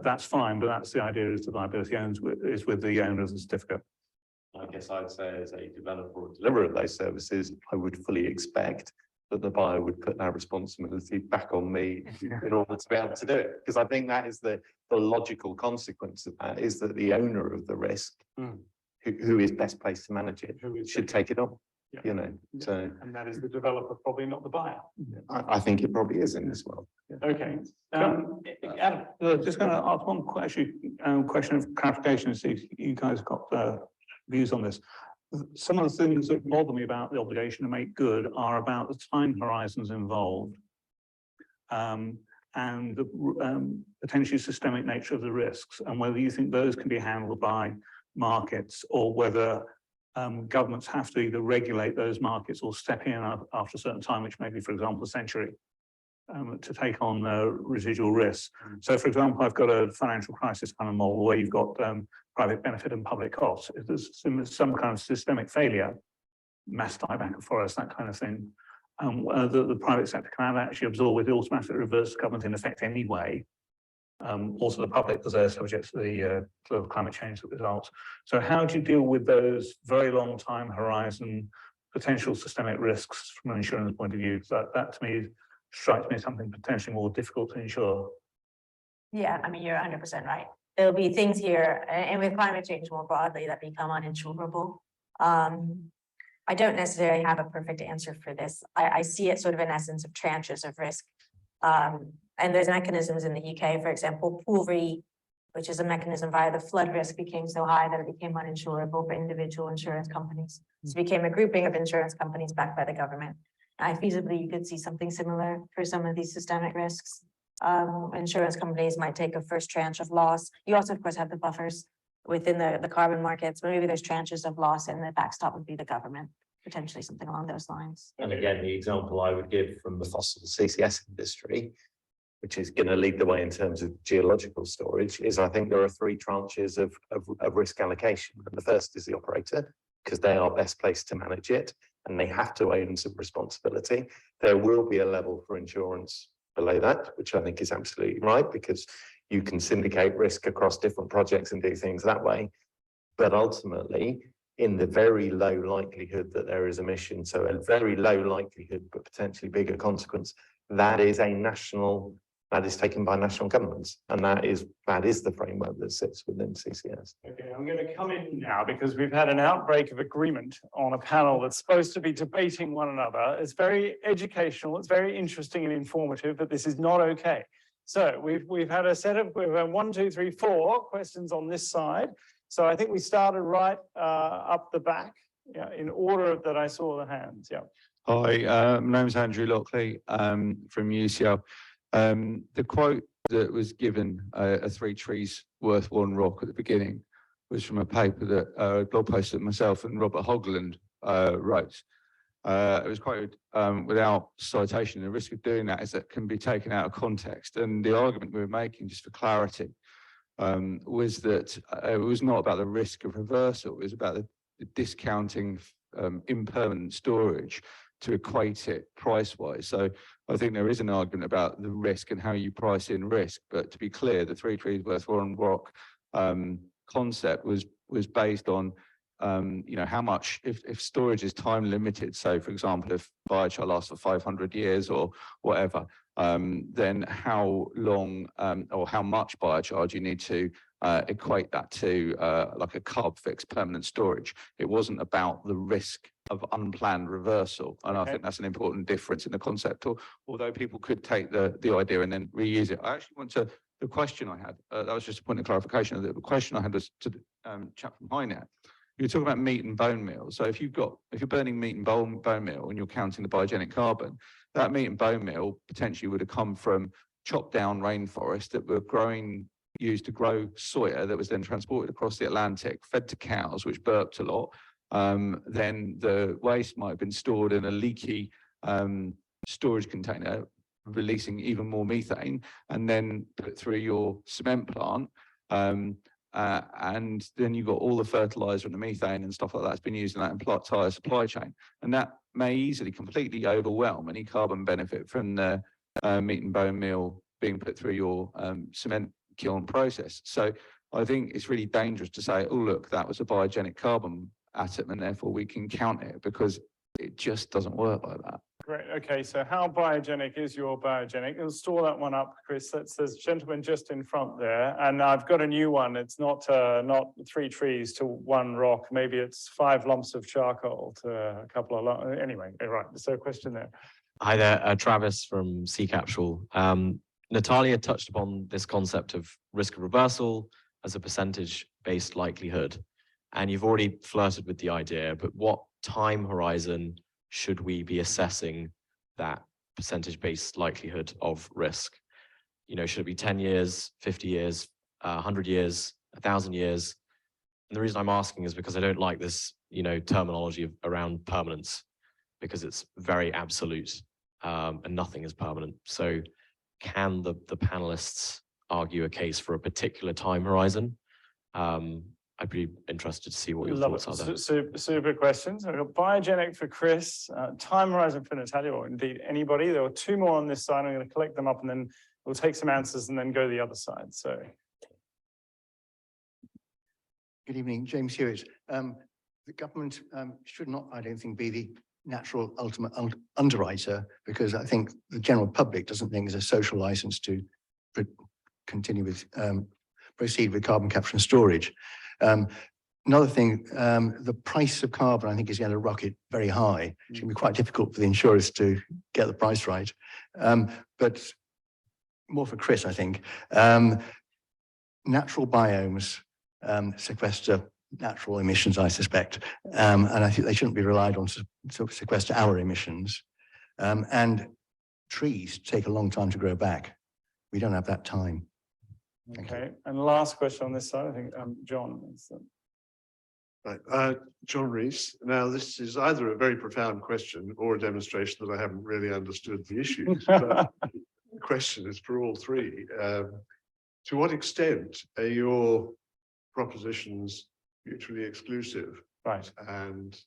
That's fine, but that's the idea, is the liability is with the owner of the certificate. I guess I'd say as a developer or deliverer of those services, I would fully expect that the buyer would put that responsibility back on me in order to be able to do it. Because I think that is the logical consequence of that, is that the owner of the risk, who is best placed to manage it, should take it on. Yeah. You know, so. And that is the developer, probably not the buyer. I think it probably is in this world. Okay. Adam, Just going to ask one question of clarification, and see if you guys got views on this. Some of the things that bother me about the obligation to make good are about the time horizons involved and the potentially systemic nature of the risks, and whether you think those can be handled by markets, or whether governments have to either regulate those markets or step in after a certain time, which may be, for example, a century. to take on residual risks. So, for example, I've got a financial crisis kind of model where you've got private benefit and public costs. If there's some kind of systemic failure, mass dieback of forests, that kind of thing, the private sector can actually absorb with automatic reverse government in effect anyway. Also the public, because they're subject to the sort of climate change that results. So how do you deal with those very long time horizon potential systemic risks from an insurance point of view? That to me strikes me as something potentially more difficult to insure. Yeah, I mean, you're 100% right. There'll be things here, and with climate change more broadly, that become uninsurable. I don't necessarily have a perfect answer for this. I see it sort of in essence of tranches of risk. And there's mechanisms in the UK, for example, CO₂RE, which is a mechanism via the flood risk became so high that it became uninsurable for individual insurance companies. So it became a grouping of insurance companies backed by the government. Feasibly, you could see something similar for some of these systemic risks. Insurance companies might take a first tranche of loss. You also, of course, have the buffers within the carbon markets, but maybe there's tranches of loss and the backstop would be the government, potentially something along those lines. And again, the example I would give from the fossil CCS industry, which is going to lead the way in terms of geological storage, is I think there are 3 tranches of risk allocation. And the first is the operator, because they are best placed to manage it and they have to own some responsibility. There will be a level for insurance below that, which I think is absolutely right, because you can syndicate risk across different projects and do things that way. But ultimately, in the very low likelihood that there is emission, so a very low likelihood, but potentially bigger consequence, that is taken by national governments. And that is the framework that sits within CCS. Okay, I'm going to come in now because we've had an outbreak of agreement on a panel that's supposed to be debating one another. It's very educational, it's very interesting and informative, but this is not okay. So we've had a set of, we've had 1, 2, 3, 4 questions on this side. So I think we started right up the back, yeah, in order that I saw the hands. Yeah. Hi, my name is Andrew Lockley from UCL. The quote that was given, a 3 trees worth 1 rock at the beginning, was from a paper that a blog post that myself and Robert Hogland wrote. It was quoted without citation. The risk of doing that is that it can be taken out of context. And the argument we were making, just for clarity, was that it was not about the risk of reversal, it was about the discounting impermanent storage to equate it price-wise. So I think there is an argument about the risk and how you price in risk. But to be clear, the 3 trees worth 1 rock concept was based on how much, if storage is time limited, so for example, if biochar lasts for 500 years or whatever, then how long or how much biochar do you need to equate that to like a carb fixed permanent storage? It wasn't about the risk of unplanned reversal. And I think that's an important difference in the concept, although people could take the idea and then reuse it. I actually want to, the question I had, that was just a point of clarification. The question I had was to the chap from HiNet. You're talking about meat and bone meal. So if you're burning meat and bone meal and you're counting the biogenic carbon, that meat and bone meal potentially would have come from chopped down rainforest that were used to grow soya that was then transported across the Atlantic, fed to cows, which burped a lot. Then the waste might have been stored in a leaky storage container, releasing even more methane, and then put through your cement plant. And then you've got all the fertilizer and the methane and stuff like that's been used in that entire supply chain. And that may easily completely overwhelm any carbon benefit from the meat and bone meal being put through your cement kiln process. So I think it's really dangerous to say, oh, look, that was a biogenic carbon atom and therefore we can count it, because it just doesn't work like that. Great. Okay, so how biogenic is your biogenic? We'll store that one up, Chris. There's a gentleman just in front there, and I've got a new one. It's not 3 trees to 1 rock. Maybe it's 5 lumps of charcoal to a couple of anyway. Right. So, question there. Hi there, Travis from Sea Capsule. Natalia touched upon this concept of risk of reversal as a percentage-based likelihood, and you've already flirted with the idea. But what time horizon should we be assessing that percentage-based likelihood of risk? You know, should it be 10 years, 50 years, 100 years, 1,000 years? And the reason I'm asking is because I don't like this, terminology around permanence, because it's very absolute. and nothing is permanent. So can the panelists argue a case for a particular time horizon? I'd be interested to see what your thoughts are there. Super questions. I've got biogenic for Chris, time horizon for Natalia, or indeed anybody. There were two more on this side. I'm going to collect them up and then we'll take some answers and then go to the other side. So. Good evening, James Hewitt. The government should not, I don't think, be the natural ultimate underwriter, because I think the general public doesn't think there's a social license to continue with proceed with carbon capture and storage. Another thing, the price of carbon, I think, is going to rocket very high. It's going to be quite difficult for the insurers to get the price right. But more for Chris, I think. Natural biomes sequester natural emissions, I suspect. And I think they shouldn't be relied on to sequester our emissions. And trees take a long time to grow back. We don't have that time. Okay, and last question on this side, I think, John. Right, John Rees. Now, this is either a very profound question or a demonstration that I haven't really understood the issues. But the question is for all three. To what extent are your propositions mutually exclusive? Right. And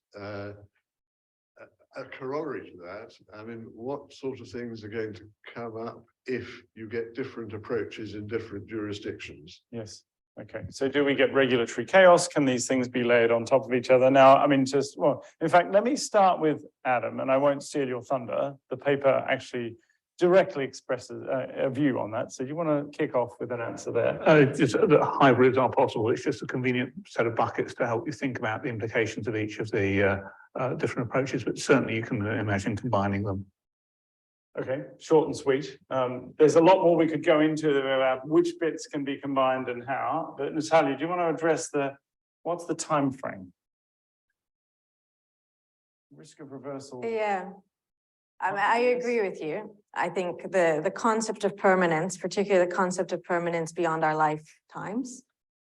a corollary to that, I mean, what sort of things are going to come up if you get different approaches in different jurisdictions? Yes. Okay. So do we get regulatory chaos? Can these things be layered on top of each other? Now, I mean, well, in fact, let me start with Adam, and I won't steal your thunder. The paper actually directly expresses a view on that. So do you want to kick off with an answer there? Just that hybrids are possible. It's just a convenient set of buckets to help you think about the implications of each of the different approaches, but certainly you can imagine combining them. Okay, short and sweet. There's a lot more we could go into about which bits can be combined and how, but Natalia, do you want to address what's the time frame? Risk of reversal. Yeah, I agree with you. I think the concept of permanence, particularly the concept of permanence beyond our lifetimes,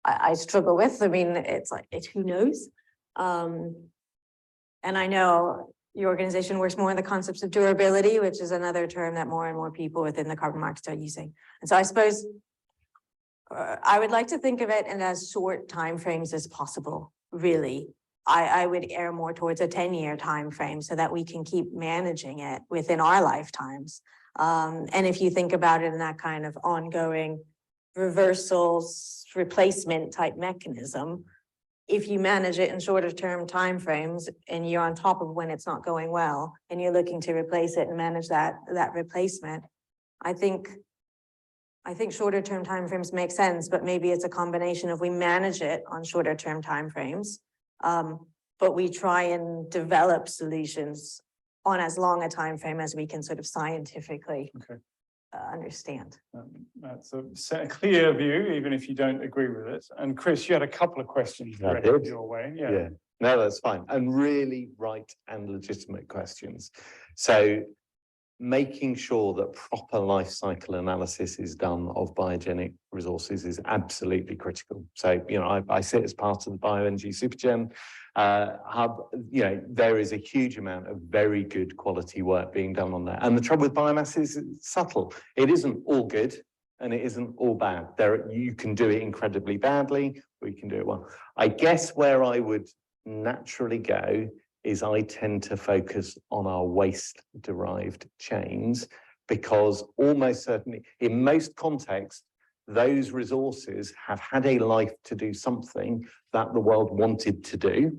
I struggle with. I mean, it's like, who knows? And I know your organization works more in the concepts of durability, which is another term that more and more people within the carbon markets are using. And so I suppose I would like to think of it in as short timeframes as possible, really. I would err more towards a 10-year time frame so that we can keep managing it within our lifetimes. And if you think about it in that kind of ongoing reversals, replacement type mechanism, if you manage it in shorter term timeframes and you're on top of when it's not going well and you're looking to replace it and manage that replacement, I think shorter term timeframes make sense, but maybe it's a combination of we manage it on shorter term timeframes, but we try and develop solutions on as long a time frame as we can sort of scientifically understand. That's a clear view, even if you don't agree with it. And Chris, you had a couple of questions directed your way. Yeah, no, that's fine. And really right and legitimate questions. So making sure that proper life cycle analysis is done of biogenic resources is absolutely critical. So, you know, I sit as part of the Bioenergy Supergen hub. You know, there is a huge amount of very good quality work being done on that. And the trouble with biomass is it's subtle. It isn't all good and it isn't all bad. You can do it incredibly badly, or you can do it well. I guess where I would naturally go is I tend to focus on our waste-derived chains, because almost certainly, in most contexts, those resources have had a life to do something that the world wanted to do.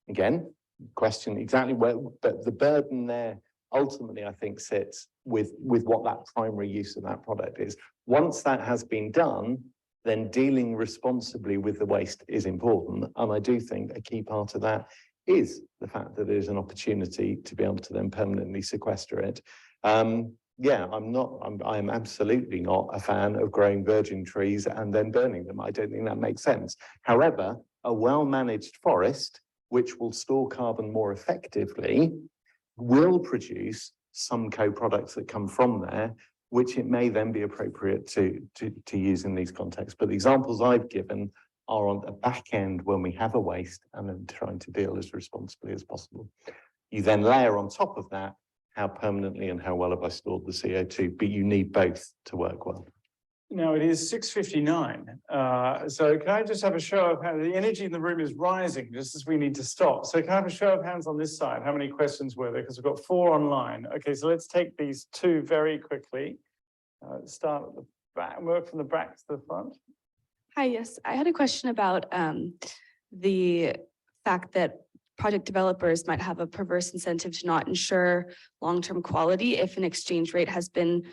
Again, question exactly where, but the burden there ultimately, I think, sits with what that primary use of that product is. Once that has been done, then dealing responsibly with the waste is important. And I do think a key part of that is the fact that there's an opportunity to be able to then permanently sequester it. Yeah, I'm absolutely not a fan of growing virgin trees and then burning them. I don't think that makes sense. However, a well-managed forest, which will store carbon more effectively, will produce some co-products that come from there, which it may then be appropriate to use in these contexts. But the examples I've given are on the back end when we have a waste and then trying to deal as responsibly as possible. You then layer on top of that how permanently and how well have I stored the CO2, but you need both to work well. Now it is 6:59. So can I just have a show of hands? The energy in the room is rising just as we need to stop. So can I have a show of hands on this side? How many questions were there? Because we've got 4 online. Okay, so let's take these 2 very quickly. Start at the back, work from the back to the front. Hi, yes, I had a question about the fact that project developers might have a perverse incentive to not ensure long-term quality if an exchange rate has been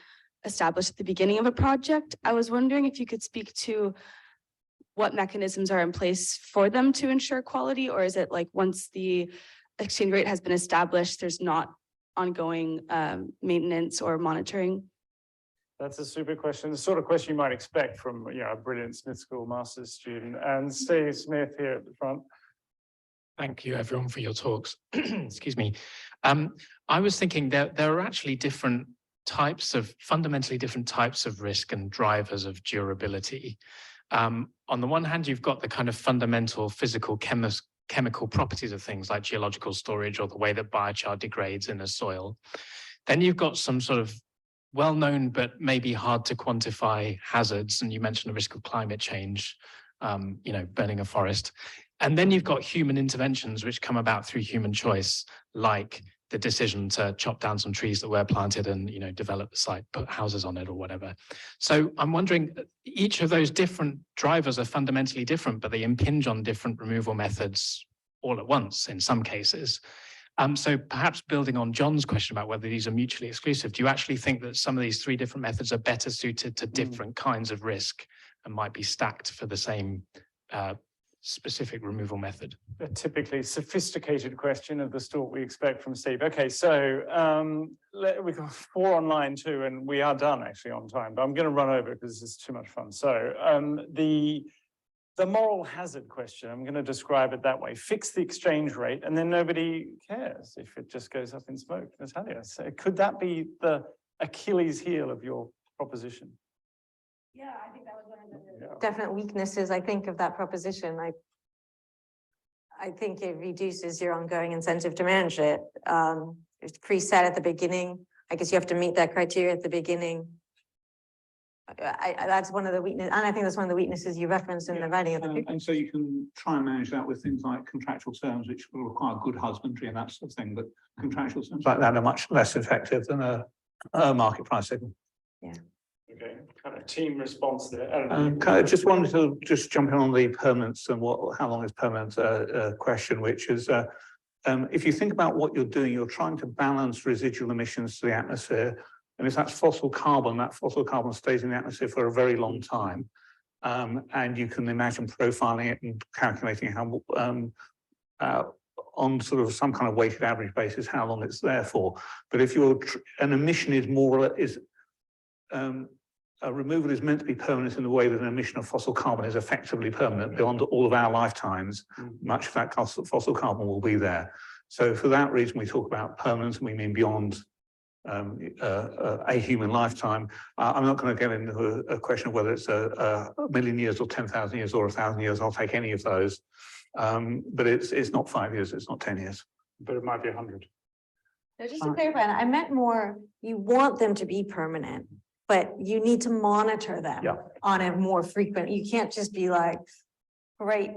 established at the beginning of a project. I was wondering if you could speak to what mechanisms are in place for them to ensure quality, or is it like once the exchange rate has been established, there's not ongoing maintenance or monitoring? That's a super question, the sort of question you might expect from a brilliant Smith School master's student. And Steve Smith here at the front. Thank you, everyone, for your talks. Excuse me. I was thinking that there are actually fundamentally different types of risk and drivers of durability. On the one hand, you've got the kind of fundamental physical chemical properties of things like geological storage or the way that biochar degrades in a soil. Then you've got some sort of well-known but maybe hard to quantify hazards, and you mentioned the risk of climate change, burning a forest. And then you've got human interventions which come about through human choice, like the decision to chop down some trees that were planted and develop the site, put houses on it or whatever. So I'm wondering, each of those different drivers are fundamentally different, but they impinge on different removal methods all at once in some cases. So perhaps building on John's question about whether these are mutually exclusive, do you actually think that some of these 3 different methods are better suited to different kinds of risk and might be stacked for the same specific removal method? A typically sophisticated question of the sort we expect from Steve. Okay, so we've got 4 online too, and we are done actually on time, but I'm going to run over because this is too much fun. So the moral hazard question, I'm going to describe it that way. Fix the exchange rate and then nobody cares if it just goes up in smoke, Natalia. So could that be the Achilles heel of your proposition? Yeah, I think that was one of the definite weaknesses, I think, of that proposition. I think it reduces your ongoing incentive to manage it. It's preset at the beginning. I guess you have to meet that criteria at the beginning. That's one of the weaknesses, and I think that's one of the weaknesses you referenced in the writing of the paper. And so you can try and manage that with things like contractual terms, which will require good husbandry and that sort of thing, but contractual terms like that are much less effective than a market price signal. Yeah. Okay, kind of team response there. I just wanted to jump in on the permanence and how long is permanent question, which is if you think about what you're doing, you're trying to balance residual emissions to the atmosphere. And if that's fossil carbon, that fossil carbon stays in the atmosphere for a very long time. And you can imagine profiling it and calculating how on sort of some kind of weighted average basis, how long it's there for. But if an emission is a removal is meant to be permanent in the way that an emission of fossil carbon is effectively permanent beyond all of our lifetimes, much of that fossil carbon will be there. So for that reason, we talk about permanence and we mean beyond a human lifetime. I'm not going to get into a question of whether it's a million years or 10,000 years or 1,000 years. I'll take any of those. But it's not 5 years, it's not 10 years. But it might be 100. So just to clarify, I meant more, you want them to be permanent, but you need to monitor them on a more frequent, you can't just be like, great,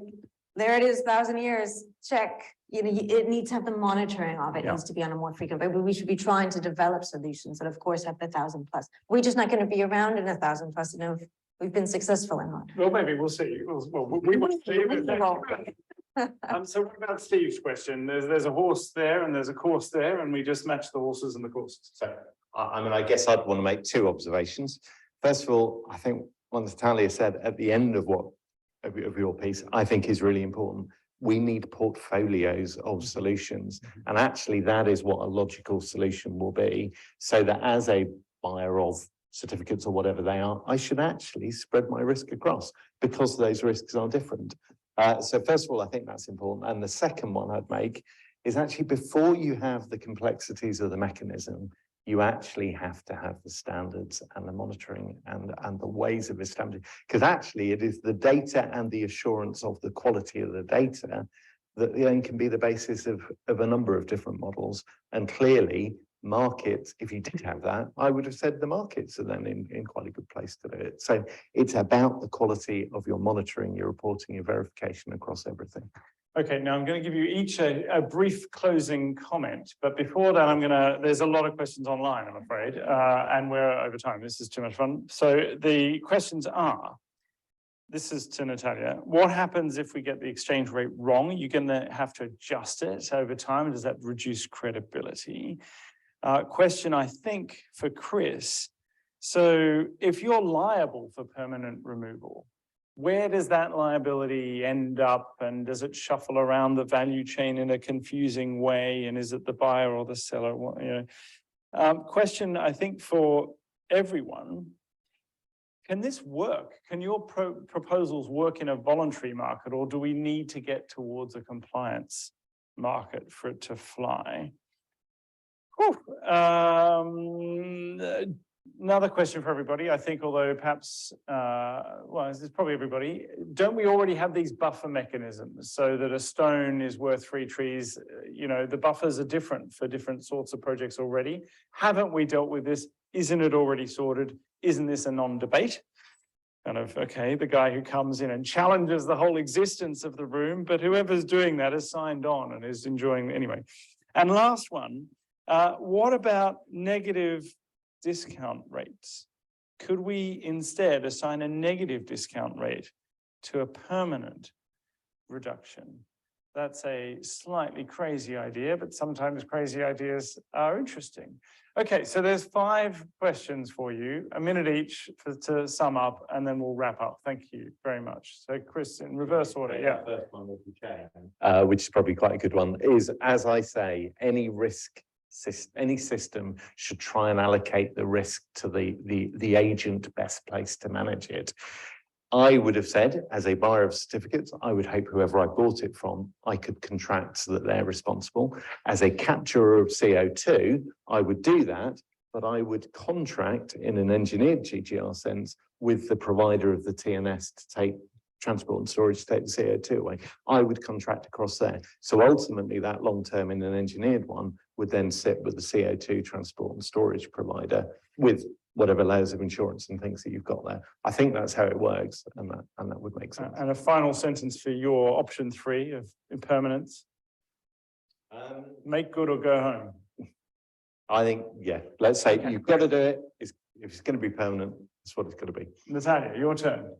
there it is, 1,000 years, check. It needs to have the monitoring of it, needs to be on a more frequent, but we should be trying to develop solutions that of course have the 1,000+. We're just not going to be around in 1,000+ to know if we've been successful or not. Well, maybe we'll see. We want to see. So what about Steve's question? There's a horse there and there's a course there, and we just match the horses and the courses. So I guess I'd want to make 2 observations. First of all, I think what Natalia said at the end of your piece, I think is really important. We need portfolios of solutions. And actually that is what a logical solution will be, so that as a buyer of certificates or whatever they are, I should actually spread my risk across because those risks are different. So first of all, I think that's important. And the second one I'd make is actually before you have the complexities of the mechanism, you actually have to have the standards and the monitoring and the ways of establishing, because actually it is the data and the assurance of the quality of the data that then can be the basis of a number of different models. And clearly markets, if you did have that, I would have said the markets are then in quite a good place to do it. So it's about the quality of your monitoring, your reporting, your verification across everything. Okay, now I'm going to give you each a brief closing comment, but before that, there's a lot of questions online, I'm afraid, and we're over time. This is too much fun. So the questions are, this is to Natalia. What happens if we get the exchange rate wrong? You're going to have to adjust it over time. Does that reduce credibility? Question, I think, for Chris. So if you're liable for permanent removal, where does that liability end up, and does it shuffle around the value chain in a confusing way? And is it the buyer or the seller? You know, question, I think, for everyone. Can this work? Can your proposals work in a voluntary market, or do we need to get towards a compliance market for it to fly? Another question for everybody, I think, although perhaps, well, this is probably everybody. Don't we already have these buffer mechanisms so that a stone is worth 3 trees? You know, the buffers are different for different sorts of projects already. Haven't we dealt with this? Isn't it already sorted? Isn't this a non-debate? Kind of, okay, the guy who comes in and challenges the whole existence of the room, but whoever's doing that is signed on and is enjoying, anyway. And last one, what about negative discount rates? Could we instead assign a negative discount rate to a permanent reduction? That's a slightly crazy idea, but sometimes crazy ideas are interesting. Okay, so there's 5 questions for you, a minute each to sum up, and then we'll wrap up. Thank you very much. So Chris, in reverse order, yeah. First one, which is probably quite a good one, is, as I say, any system should try and allocate the risk to the agent best placed to manage it. I would have said, as a buyer of certificates, I would hope whoever I bought it from, I could contract so that they're responsible. As a capturer of CO2, I would do that, but I would contract in an engineered GGR sense with the provider of the TNS to take transport and storage to take the CO2 away. I would contract across there. So ultimately that long-term in an engineered one would then sit with the CO2 transport and storage provider with whatever layers of insurance and things that you've got there. I think that's how it works, and that would make sense. And a final sentence for your option 3 of impermanence. Make good or go home. I think, yeah, let's say you've got to do it. If it's going to be permanent, that's what it's going to be. Natalia, your turn.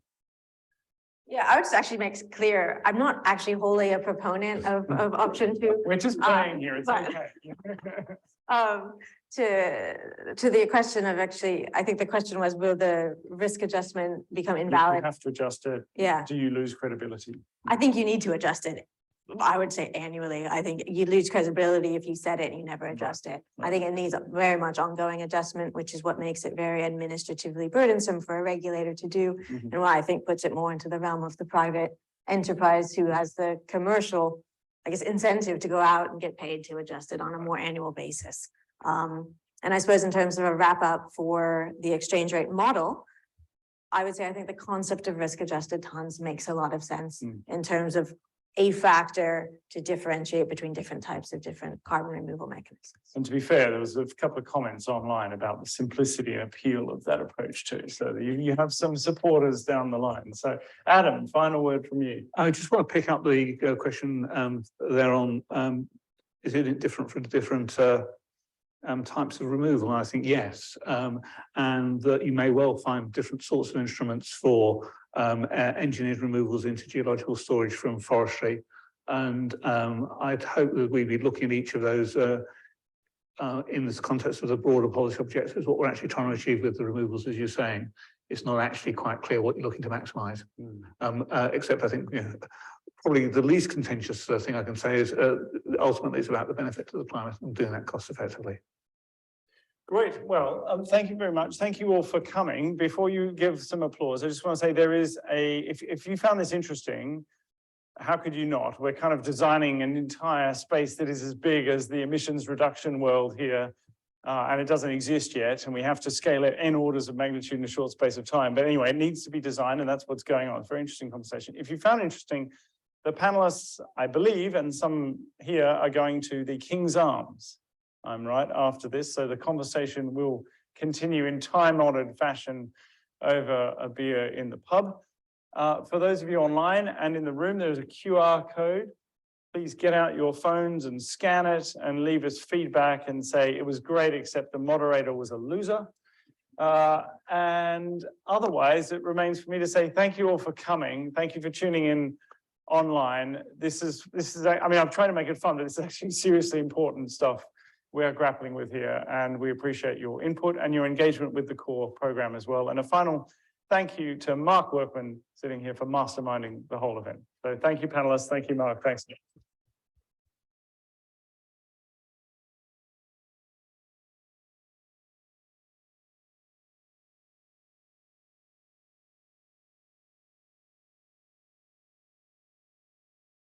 Yeah, I would just actually make it clear, I'm not actually wholly a proponent of option 2. We're just playing here, it's but, okay. To the question of actually, I think the question was, will the risk adjustment become invalid? You have to adjust it. Yeah. Do you lose credibility? I think you need to adjust it. I would say annually. I think you lose credibility if you set it and you never adjust it. I think it needs a very much ongoing adjustment, which is what makes it very administratively burdensome for a regulator to do, and why I think puts it more into the realm of the private enterprise who has the commercial, I guess, incentive to go out and get paid to adjust it on a more annual basis. And I suppose in terms of a wrap up for the exchange rate model, I would say I think the concept of risk adjusted tons makes a lot of sense in terms of a factor to differentiate between different types of different carbon removal mechanisms. And to be fair, there was a couple of comments online about the simplicity and appeal of that approach too. So you have some supporters down the line. So Adam, final word from you. I just want to pick up the question there on, is it different for different types of removal? And I think yes, and that you may well find different sorts of instruments for engineered removals into geological storage from forestry. And I'd hope that we'd be looking at each of those in this context of the broader policy objectives, what we're actually trying to achieve with the removals, as you're saying. It's not actually quite clear what you're looking to maximise. Except I think, you know, probably the least contentious thing I can say is ultimately it's about the benefit to the planet and doing that cost effectively. Great. Well, thank you very much. Thank you all for coming. Before you give some applause, I just want to say there is if you found this interesting, how could you not? We're kind of designing an entire space that is as big as the emissions reduction world here, and it doesn't exist yet, and we have to scale it in orders of magnitude in a short space of time. But anyway, it needs to be designed, and that's what's going on. It's a very interesting conversation. If you found it interesting, the panelists, I believe, and some here are going to the King's Arms I'm right, after this. So the conversation will continue in time-honored fashion over a beer in the pub. For those of you online and in the room, there's a QR code. Please get out your phones and scan it and leave us feedback and say it was great, except the moderator was a loser. And otherwise, it remains for me to say thank you all for coming. Thank you for tuning in online. This is, I mean, I'm trying to make it fun, but it's actually seriously important stuff we are grappling with here, and we appreciate your input and your engagement with the core program as well. And a final thank you to Mark Workman sitting here for masterminding the whole event. So thank you, panelists. Thank you, Mark. Thanks.